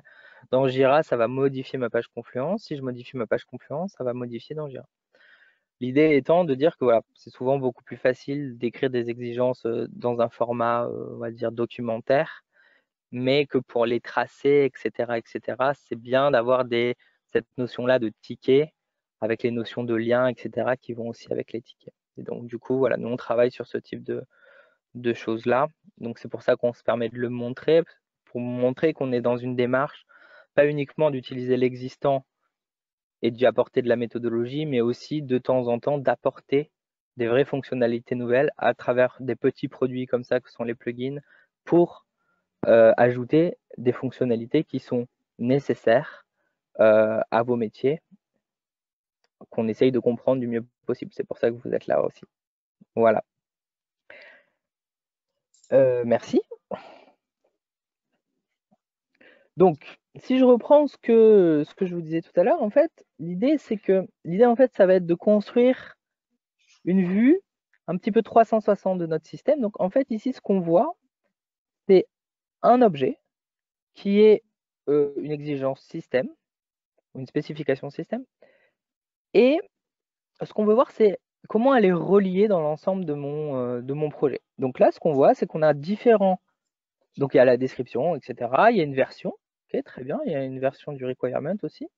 dans Jira, ça va modifier ma page Confluence. Si je modifie ma page Confluence, ça va modifier dans Jira. L'idée étant de dire que voilà, c'est souvent beaucoup plus facile d'écrire des exigences dans un format, on va dire, documentaire, mais que pour les tracer, etc., c'est bien d'avoir cette notion-là de ticket avec les notions de lien, etc., qui vont aussi avec les tickets. Et donc, du coup, voilà, nous, on travaille sur ce type de choses-là. Donc, c'est pour ça qu'on se permet de le montrer, pour montrer qu'on est dans une démarche, pas uniquement d'utiliser l'existant et d'y apporter de la méthodologie, mais aussi de temps en temps d'apporter des vraies fonctionnalités nouvelles à travers des petits produits comme ça que sont les plugins pour ajouter des fonctionnalités qui sont nécessaires à vos métiers, qu'on essaye de comprendre du mieux possible. C'est pour ça que vous êtes là aussi. Voilà. Merci. Donc, si je reprends ce que je vous disais tout à l'heure, en fait, l'idée, ça va être de construire une vue un petit peu 360 de notre système. Donc, en fait, ici, ce qu'on voit, c'est un objet qui est une exigence système, une spécification système. Et ce qu'on veut voir, c'est comment elle est reliée dans l'ensemble de mon projet. Donc là, ce qu'on voit, c'est qu'on a différents... Donc, il y a la description, etc. Il y a une version. Ok, très bien. Il y a une version du requirement aussi.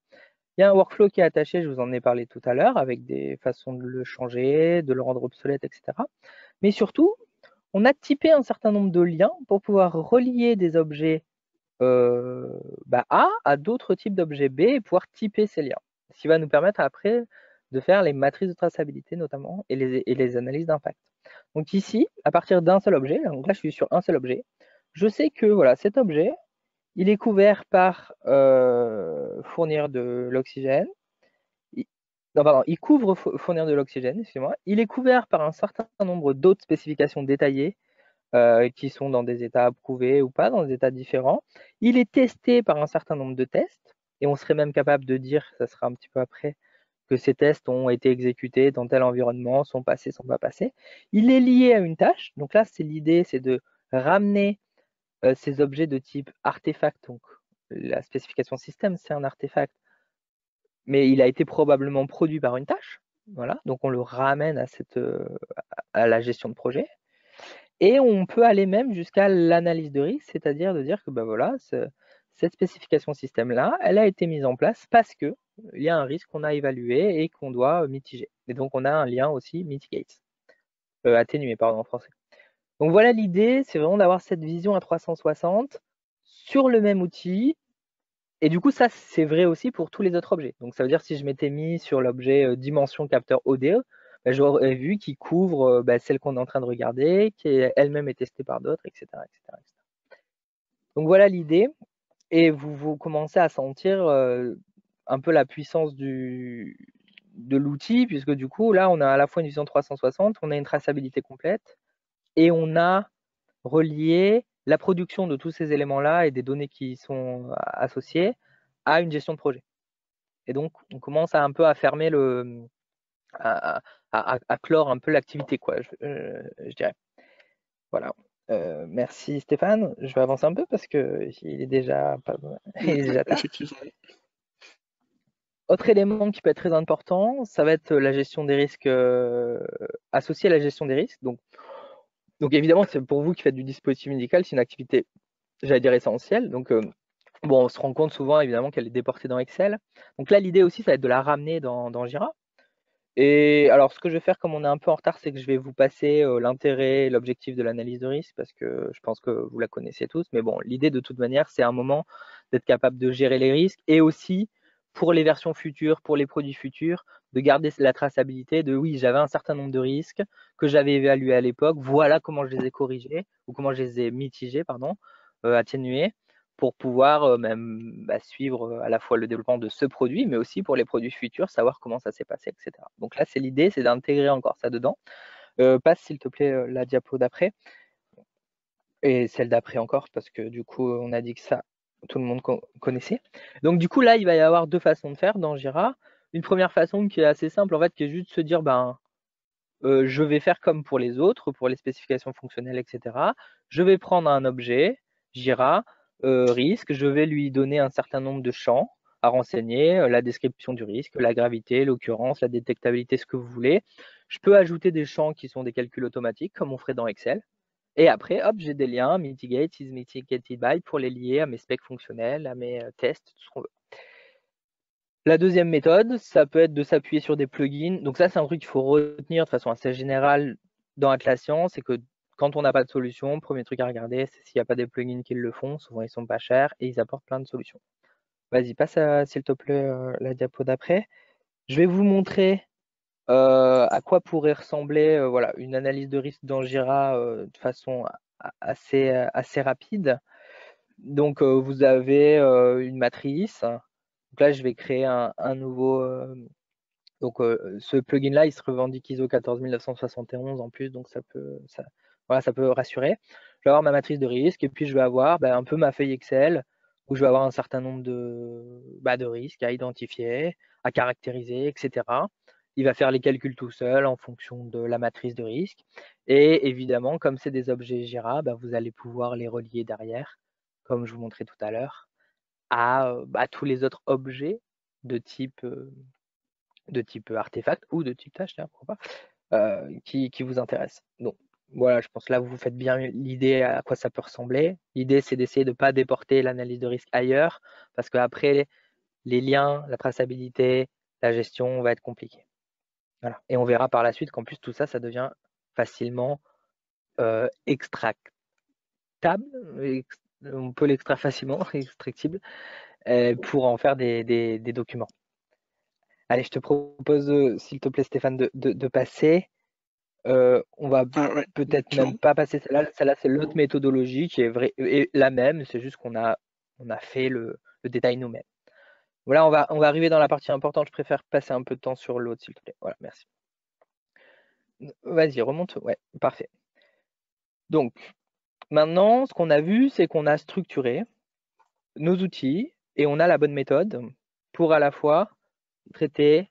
Il y a un workflow qui est attaché, je vous en ai parlé tout à l'heure, avec des façons de le changer, de le rendre obsolète, etc. Mais surtout, on a typé un certain nombre de liens pour pouvoir relier des objets A à d'autres types d'objets B et pouvoir typer ces liens. Ce qui va nous permettre après de faire les matrices de traçabilité notamment et les analyses d'impact. Donc ici, à partir d'un seul objet, donc là je suis sur un seul objet, je sais que voilà, cet objet, il est couvert par fournir de l'oxygène. Non, pardon, il couvre fournir de l'oxygène, excusez-moi. Il est couvert par un certain nombre d'autres spécifications détaillées qui sont dans des états approuvés ou pas, dans des états différents. Il est testé par un certain nombre de tests, et on serait même capable de dire, ça sera un petit peu après, que ces tests ont été exécutés dans tel environnement, sont passés, sont pas passés. Il est lié à une tâche, donc là, c'est l'idée, c'est de ramener ces objets de type artefact, donc la spécification système, c'est un artefact, mais il a été probablement produit par une tâche, voilà, donc on le ramène à la gestion de projet. Et on peut aller même jusqu'à l'analyse de risque, c'est-à-dire de dire que voilà, cette spécification système-là, elle a été mise en place parce qu'il y a un risque qu'on a évalué et qu'on doit mitiger. Et donc, on a un lien aussi mitigate, atténué, pardon, en français. Donc, voilà l'idée, c'est vraiment d'avoir cette vision à 360 sur le même outil. Et du coup, ça, c'est vrai aussi pour tous les autres objets. Donc, ça veut dire si je m'étais mis sur l'objet dimension capteur ODE, j'aurais vu qu'il couvre celle qu'on est en train de regarder, qui elle-même est testée par d'autres, etc., etc. Donc voilà l'idée. Et vous commencez à sentir un peu la puissance de l'outil, puisque du coup, là, on a à la fois une vision 360, on a une traçabilité complète, et on a relié la production de tous ces éléments-là et des données qui sont associées à une gestion de projet. Et donc, on commence un peu à fermer à clore un peu l'activité, quoi, je dirais. Voilà. Merci Stéphane. Je vais avancer un peu parce que il est déjà tard. Effectivement. Autre élément qui peut être très important, ça va être la gestion des risques associée à la gestion des risques. Donc évidemment, c'est pour vous qui faites du dispositif médical, c'est une activité, j'allais dire, essentielle. Donc on se rend compte souvent évidemment qu'elle est déportée dans Excel. Donc là, l'idée aussi, ça va être de la ramener dans Jira. Et alors, ce que je vais faire, comme on est un peu en retard, c'est que je vais vous passer l'intérêt et l'objectif de l'analyse de risque, parce que je pense que vous la connaissez tous. Mais bon, l'idée, de toute manière, c'est un moment d'être capable de gérer les risques et aussi, pour les versions futures, pour les produits futurs, de garder la traçabilité de oui, j'avais un certain nombre de risques que j'avais évalués à l'époque, voilà comment je les ai corrigés, ou comment je les ai mitigés, pardon, atténués. pour pouvoir même suivre à la fois le développement de ce produit, mais aussi pour les produits futurs, savoir comment ça s'est passé, etc. Donc là, c'est l'idée, c'est d'intégrer encore ça dedans. Passe s'il te plaît la diapo d'après et celle d'après encore, parce que du coup, on a dit que ça, tout le monde connaissait. Donc du coup, là, il va y avoir deux façons de faire dans Jira. Une première façon qui est assez simple, en fait, qui est juste de se dire, je vais faire comme pour les autres, pour les spécifications fonctionnelles, etc. Je vais prendre un objet, Jira, risque, je vais lui donner un certain nombre de champs à renseigner, la description du risque, la gravité, l'occurrence, la détectabilité, ce que vous voulez. Je peux ajouter des champs qui sont des calculs automatiques, comme on ferait dans Excel. Et après, hop, j'ai des liens, mitigate, is mitigated by, pour les lier à mes specs fonctionnels, à mes tests, tout ce qu'on veut. La deuxième méthode, ça peut être de s'appuyer sur des plugins. Donc ça, c'est un truc qu'il faut retenir de façon assez générale dans Atlassian, c'est que quand on n'a pas de solution, premier truc à regarder, c'est s'il n'y a pas des plugins qui le font. Souvent, ils sont pas chers et ils apportent plein de solutions. Vas-y, passe s'il te plaît la diapo d'après. Je vais vous montrer à quoi pourrait ressembler voilà, une analyse de risque dans Jira de façon assez rapide. Donc, vous avez une matrice. Donc là, je vais créer un nouveau. Donc, ce plugin-là, il se revendique ISO 14971 en plus, donc ça peut rassurer. Je vais avoir ma matrice de risque et puis je vais avoir un peu ma feuille Excel où je vais avoir un certain nombre de risques à identifier, à caractériser, etc. Il va faire les calculs tout seul en fonction de la matrice de risque. Et évidemment, comme c'est des objets Jira, vous allez pouvoir les relier derrière, comme je vous montrais tout à l'heure, à tous les autres objets de type artefact ou de type tâche, pourquoi pas, qui vous intéressent. Donc voilà, je pense que là vous faites bien l'idée à quoi ça peut ressembler. L'idée c'est d'essayer de ne pas déporter l'analyse de risque ailleurs, parce qu'après les liens, la traçabilité, la gestion va être compliqué. Voilà. Et on verra par la suite qu'en plus tout ça, ça devient facilement extractable. On peut l'extraire facilement, extractible, pour en faire des documents. Allez, je te propose, s'il te plaît, Stéphane, de passer. On va peut-être même pas passer celle-là. Celle-là, c'est l'autre méthodologie qui est et la même. C'est juste qu'on a fait le détail nous-mêmes. Voilà, on va arriver dans la partie importante. Je préfère passer un peu de temps sur l'autre, s'il te plaît. Voilà, merci. Vas-y, remonte. Ouais, parfait. Donc, maintenant, ce qu'on a vu, c'est qu'on a structuré nos outils et on a la bonne méthode pour à la fois traiter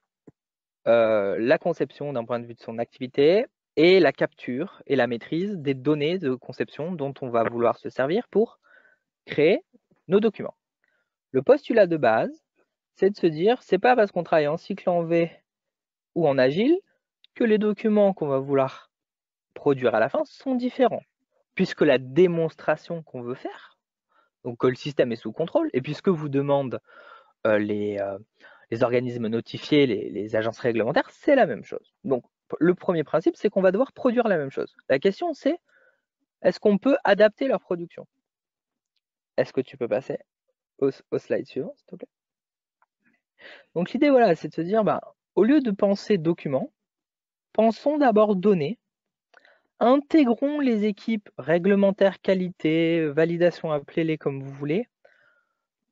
la conception d'un point de vue de son activité et la capture et la maîtrise des données de conception dont on va vouloir se servir pour créer nos documents. Le postulat de base, c'est de se dire, c'est pas parce qu'on travaille en cycle en V ou en agile que les documents qu'on va vouloir produire à la fin sont différents, puisque la démonstration qu'on veut faire, donc que le système est sous contrôle, et puisque vous demandent les organismes notifiés, les agences réglementaires, c'est la même chose. Donc, le premier principe, c'est qu'on va devoir produire la même chose. La question, c'est est-ce qu'on peut adapter leur production? Est-ce que tu peux passer au slide suivant, s'il te plaît? Donc, l'idée, voilà, c'est de se dire, au lieu de penser document, pensons d'abord données, intégrons les équipes réglementaires, qualité, validation, appelez-les comme vous voulez,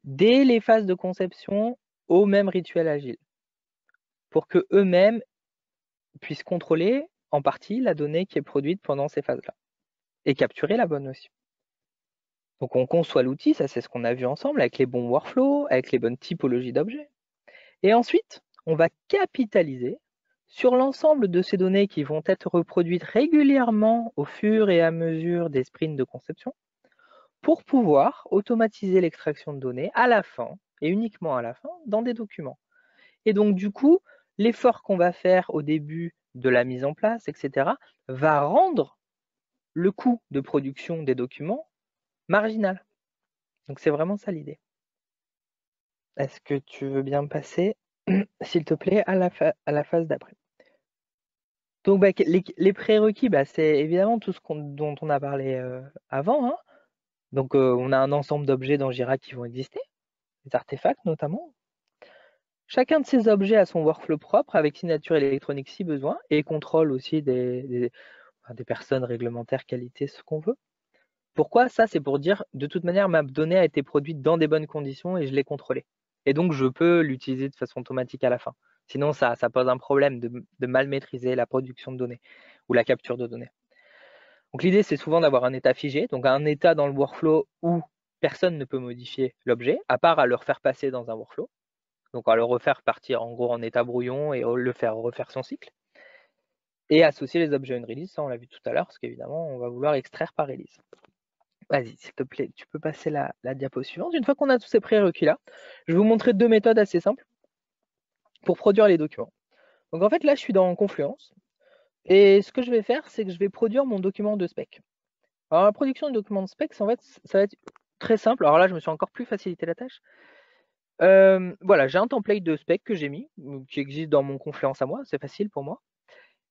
dès les phases de conception au même rituel agile, pour que eux-mêmes puissent contrôler en partie la donnée qui est produite pendant ces phases-là et capturer la bonne aussi. Donc on conçoit l'outil, ça c'est ce qu'on a vu ensemble, avec les bons workflows, avec les bonnes typologies d'objets. Et ensuite, on va capitaliser sur l'ensemble de ces données qui vont être reproduites régulièrement au fur et à mesure des sprints de conception pour pouvoir automatiser l'extraction de données à la fin, et uniquement à la fin, dans des documents. Et donc du coup, l'effort qu'on va faire au début de la mise en place, etc., va rendre le coût de production des documents marginal. Donc c'est vraiment ça l'idée. Est-ce que tu veux bien passer, s'il te plaît, à la phase d'après? Donc les prérequis, c'est évidemment tout ce dont on a parlé avant. Hein. Donc on a un ensemble d'objets dans Jira qui vont exister, des artefacts notamment. Chacun de ces objets a son workflow propre avec signature électronique si besoin et contrôle aussi des personnes réglementaires, qualité, ce qu'on veut. Pourquoi? Ça, c'est pour dire, de toute manière, ma donnée a été produite dans des bonnes conditions et je l'ai contrôlée. Et donc, je peux l'utiliser de façon automatique à la fin. Sinon, ça pose un problème de mal maîtriser la production de données ou la capture de données. Donc, l'idée, c'est souvent d'avoir un état figé, donc un état dans le workflow où personne ne peut modifier l'objet, à part à le refaire passer dans un workflow. Donc, à le refaire partir en gros en état brouillon et le faire refaire son cycle. Et associer les objets à une release, ça on l'a vu tout à l'heure, parce qu'évidemment, on va vouloir extraire par release. Vas-y, s'il te plaît, tu peux passer la diapo suivante. Une fois qu'on a tous ces prérequis-là, je vais vous montrer deux méthodes assez simples pour produire les documents. Donc en fait, là, je suis dans Confluence. Et ce que je vais faire, c'est que je vais produire mon document de spec. Alors la production de document de spec, en fait, ça va être très simple. Alors là, je me suis encore plus facilité la tâche. Voilà, j'ai un template de spec que j'ai mis, qui existe dans mon Confluence à moi, c'est facile pour moi.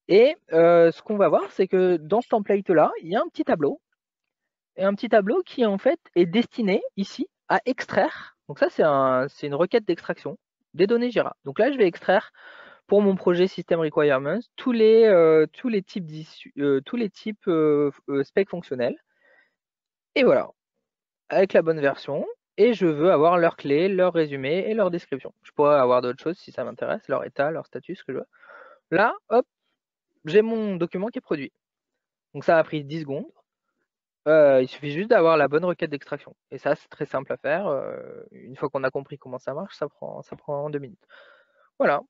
Et ce qu'on va voir, c'est que dans ce template-là, il y a un petit tableau. Et un petit tableau qui en fait est destiné ici à extraire. Donc ça, c'est une requête d'extraction des données Jira. Donc là, je vais extraire pour mon projet System Requirements tous les types spec fonctionnels. Et voilà, avec la bonne version. Et je veux avoir leur clé, leur résumé et leur description. Je pourrais avoir d'autres choses si ça m'intéresse, leur état, leur statut, ce que je veux. Là, hop, j'ai mon document qui est produit. Donc ça a pris 10 secondes. Il suffit juste d'avoir la bonne requête d'extraction. Et ça, c'est très simple à faire. Une fois qu'on a compris comment ça marche, ça prend 2 minutes. Voilà.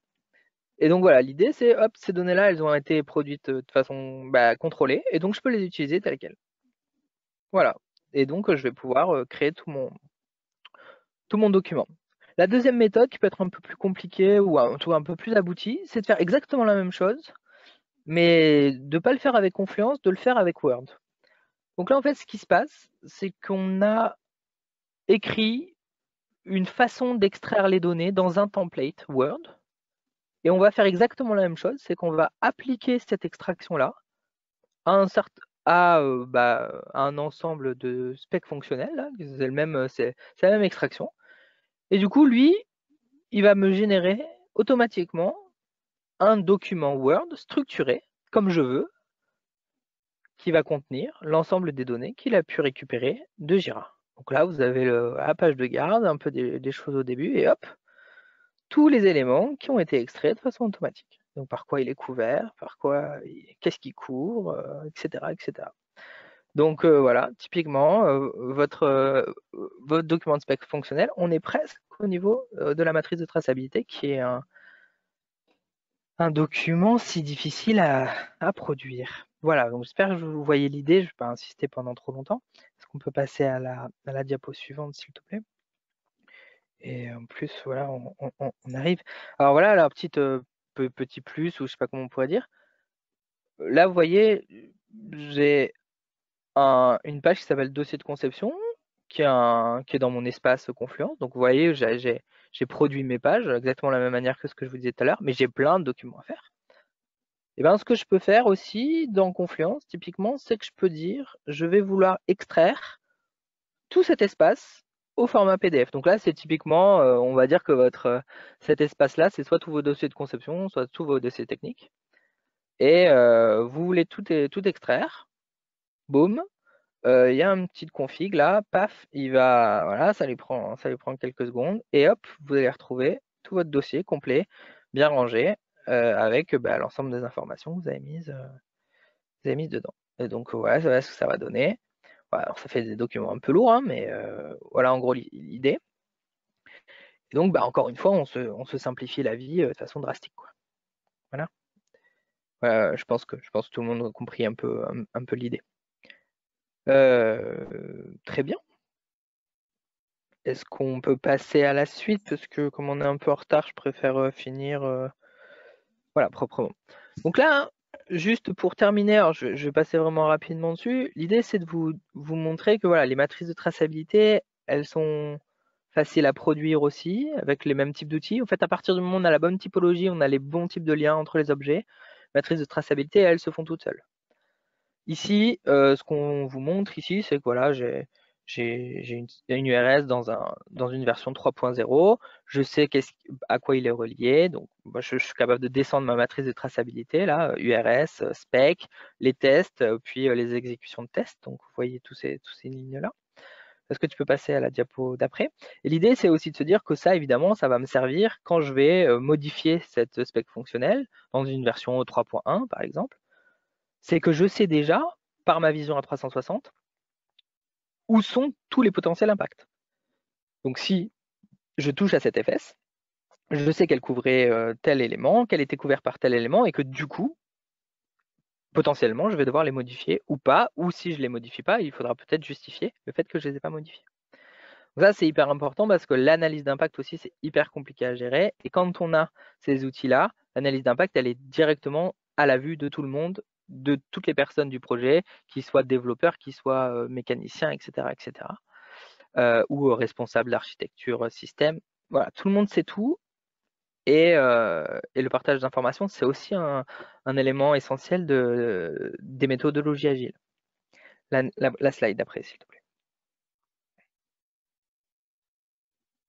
Et donc voilà, l'idée c'est, hop, ces données-là, elles ont été produites de façon contrôlée, et donc je peux les utiliser telles quelles. Voilà. Et donc je vais pouvoir créer tout mon document. La deuxième méthode, qui peut être un peu plus compliquée ou un peu plus aboutie, c'est de faire exactement la même chose, mais de ne pas le faire avec Confluence, de le faire avec Word. Donc là, en fait, ce qui se passe, c'est qu'on a écrit une façon d'extraire les données dans un template Word. Et on va faire exactement la même chose, c'est qu'on va appliquer cette extraction-là à un ensemble de specs fonctionnels. C'est la même extraction. Et du coup, lui, il va me générer automatiquement un document Word structuré, comme je veux, qui va contenir l'ensemble des données qu'il a pu récupérer de Jira. Donc là, vous avez la page de garde, un peu des choses au début, et hop, tous les éléments qui ont été extraits de façon automatique. Donc par quoi il est couvert, qu'est-ce qu'il couvre, etc., etc. Donc voilà, typiquement, votre document de spec fonctionnel, on est presque au niveau de la matrice de traçabilité, qui est un document si difficile à produire. Voilà, donc j'espère que vous voyez l'idée, je ne vais pas insister pendant trop longtemps. Est-ce qu'on peut passer à la diapo suivante, s'il te plaît? Et en plus, voilà, on arrive. Alors voilà, la petite petit plus, ou je sais pas comment on pourrait dire. Là, vous voyez, j'ai une page qui s'appelle dossier de conception, qui est dans mon espace Confluence. Donc vous voyez, j'ai produit mes pages exactement de la même manière que ce que je vous disais tout à l'heure, mais j'ai plein de documents à faire. Et bien, ce que je peux faire aussi dans Confluence, typiquement, c'est que je peux dire, je vais vouloir extraire tout cet espace au format PDF. Donc là, c'est typiquement, on va dire que cet espace-là, c'est soit tous vos dossiers de conception, soit tous vos dossiers techniques. Et vous voulez tout extraire. Boum. Il y a un petit config là, paf, voilà, ça lui prend quelques secondes. Et hop, vous allez retrouver tout votre dossier complet, bien rangé, avec l'ensemble des informations que vous avez mises dedans. Et donc voilà ce que ça va donner. Alors ça fait des documents un peu lourds, hein, mais voilà en gros l'idée. Et donc encore une fois, on se simplifie la vie de façon drastique, quoi. Voilà. Je pense que tout le monde a compris un peu l'idée. Très bien. Est-ce qu'on peut passer à la suite? Parce que comme on est un peu en retard, je préfère finir voilà, proprement. Donc là, juste pour terminer, alors je vais passer vraiment rapidement dessus. L'idée, c'est de vous montrer que voilà, les matrices de traçabilité, elles sont faciles à produire aussi, avec les mêmes types d'outils. En fait, à partir du moment où on a la bonne typologie, on a les bons types de liens entre les objets, matrices de traçabilité, elles se font toutes seules. Ici, ce qu'on vous montre ici, c'est que voilà, j'ai j'ai une URS dans une version 3.0, je sais à quoi il est relié, donc moi, je suis capable de descendre ma matrice de traçabilité, là, URS, spec, les tests, puis les exécutions de tests, donc vous voyez tous ces lignes-là. Est-ce que tu peux passer à la diapo d'après? Et l'idée, c'est aussi de se dire que ça, évidemment, ça va me servir quand je vais modifier cette spec fonctionnelle dans une version 3.1, par exemple. C'est que je sais déjà, par ma vision à 360, où sont tous les potentiels impacts. Donc si je touche à cette FS, je sais qu'elle couvrait tel élément, qu'elle était couverte par tel élément, et que du coup, potentiellement, je vais devoir les modifier ou pas, ou si je ne les modifie pas, il faudra peut-être justifier le fait que je ne les ai pas modifiés. Donc ça, c'est hyper important parce que l'analyse d'impact aussi, c'est hyper compliqué à gérer. Et quand on a ces outils-là, l'analyse d'impact, elle est directement à la vue de tout le monde, de toutes les personnes du projet, qu'ils soient développeurs, qu'ils soient mécaniciens, etc., ou responsables d'architecture système. Voilà, tout le monde sait tout. Et le partage d'informations, c'est aussi un élément essentiel des méthodologies agiles. La slide d'après, s'il te plaît.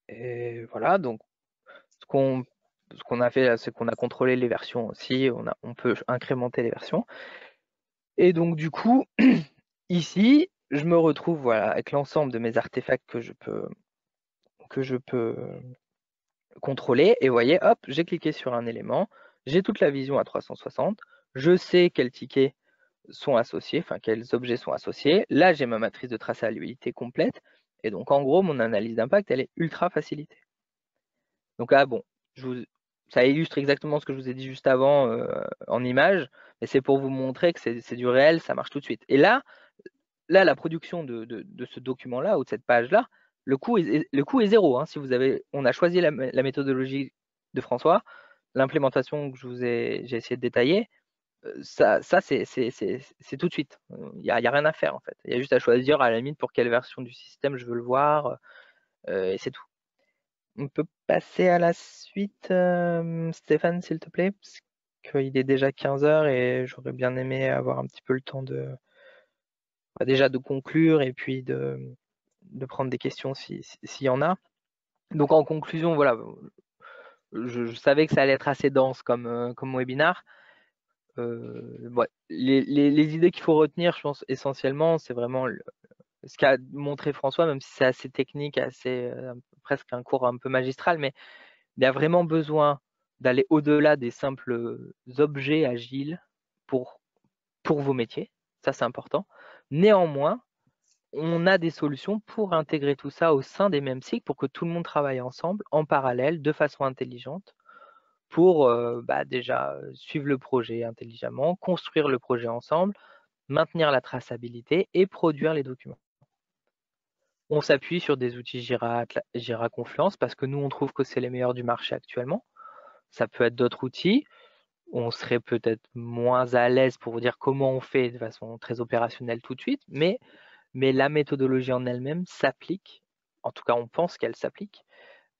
Et voilà, donc ce qu'on a fait, c'est qu'on a contrôlé les versions aussi, on peut incrémenter les versions. Et donc du coup, ici, je me retrouve voilà, avec l'ensemble de mes artefacts que je peux contrôler. Et vous voyez, hop, j'ai cliqué sur un élément, j'ai toute la vision à 360, je sais quels tickets sont associés, enfin quels objets sont associés. Là, j'ai ma matrice de traçabilité complète. Et donc en gros, mon analyse d'impact, elle est ultra facilitée. Donc là, bon, ça illustre exactement ce que je vous ai dit juste avant en image, mais c'est pour vous montrer que c'est du réel, ça marche tout de suite. Et là la production de ce document-là ou de cette page-là, le coût est zéro. Hein. Si on a choisi la méthodologie de François, l'implémentation que j'ai essayé de détailler, ça c'est tout de suite. Il n'y a rien à faire en fait. Il y a juste à choisir à la limite pour quelle version du système je veux le voir, et c'est tout. On peut passer à la suite, Stéphane, s'il te plaît, parce qu'il est déjà 15 h et j'aurais bien aimé avoir un petit peu le temps déjà de conclure et puis de prendre des questions s'il y en a. Donc en conclusion, voilà, je savais que ça allait être assez dense comme webinar. Ouais, les idées qu'il faut retenir, je pense, essentiellement, c'est vraiment ce qu'a montré François, même si c'est assez technique, assez presque un cours un peu magistral, mais il y a vraiment besoin d'aller au-delà des simples objets agiles pour vos métiers. Ça, c'est important. Néanmoins, on a des solutions pour intégrer tout ça au sein des mêmes cycles pour que tout le monde travaille ensemble, en parallèle, de façon intelligente, pour déjà suivre le projet intelligemment, construire le projet ensemble, maintenir la traçabilité et produire les documents. On s'appuie sur des outils Jira Confluence parce que nous, on trouve que c'est les meilleurs du marché actuellement. Ça peut être d'autres outils. On serait peut-être moins à l'aise pour vous dire comment on fait de façon très opérationnelle tout de suite, mais la méthodologie en elle-même s'applique. En tout cas, on pense qu'elle s'applique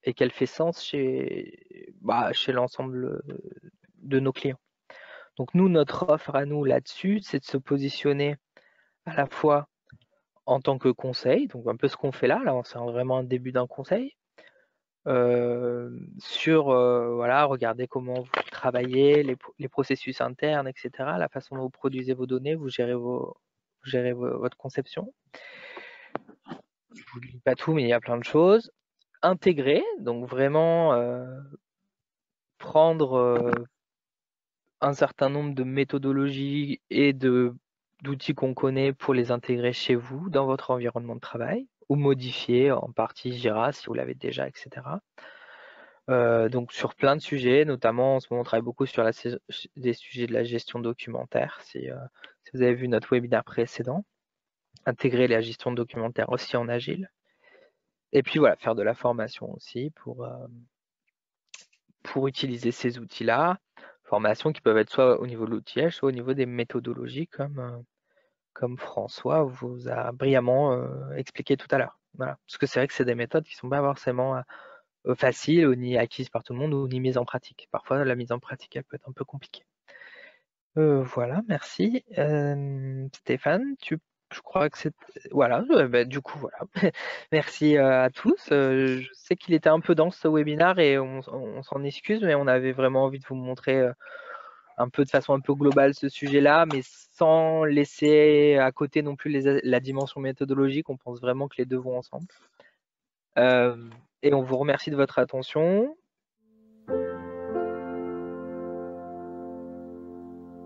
et qu'elle fait sens chez l'ensemble de nos clients. Donc nous, notre offre à nous là-dessus, c'est de se positionner à la fois en tant que conseil, donc un peu ce qu'on fait là c'est vraiment un début d'un conseil, sur regardez comment vous travaillez, les processus internes, etc., la façon dont vous produisez vos données, vous gérez votre conception. Je vous lis pas tout, mais il y a plein de choses. Intégrer, donc vraiment prendre un certain nombre de méthodologies et d'outils qu'on connaît pour les intégrer chez vous, dans votre environnement de travail, ou modifier en partie Jira si vous l'avez déjà, etc. Donc sur plein de sujets, notamment en ce moment on travaille beaucoup sur des sujets de la gestion documentaire, si vous avez vu notre webinaire précédent, intégrer la gestion documentaire aussi en agile. Et puis voilà, faire de la formation aussi pour utiliser ces outils-là. Formations qui peuvent être soit au niveau de l'outillage, soit au niveau des méthodologies, comme François vous a brillamment expliqué tout à l'heure. Voilà. Parce que c'est vrai que c'est des méthodes qui ne sont pas forcément faciles, ou ni acquises par tout le monde, ou ni mises en pratique. Parfois, la mise en pratique, elle peut être un peu compliquée. Voilà, merci. Stéphane, tu Je crois que c'est voilà. Du coup voilà. Merci à tous. Je sais qu'il était un peu dense ce webinaire et on s'en excuse, mais on avait vraiment envie de vous montrer un peu de façon un peu globale ce sujet-là, mais sans laisser à côté non plus la dimension méthodologique. On pense vraiment que les deux vont ensemble. Et on vous remercie de votre attention.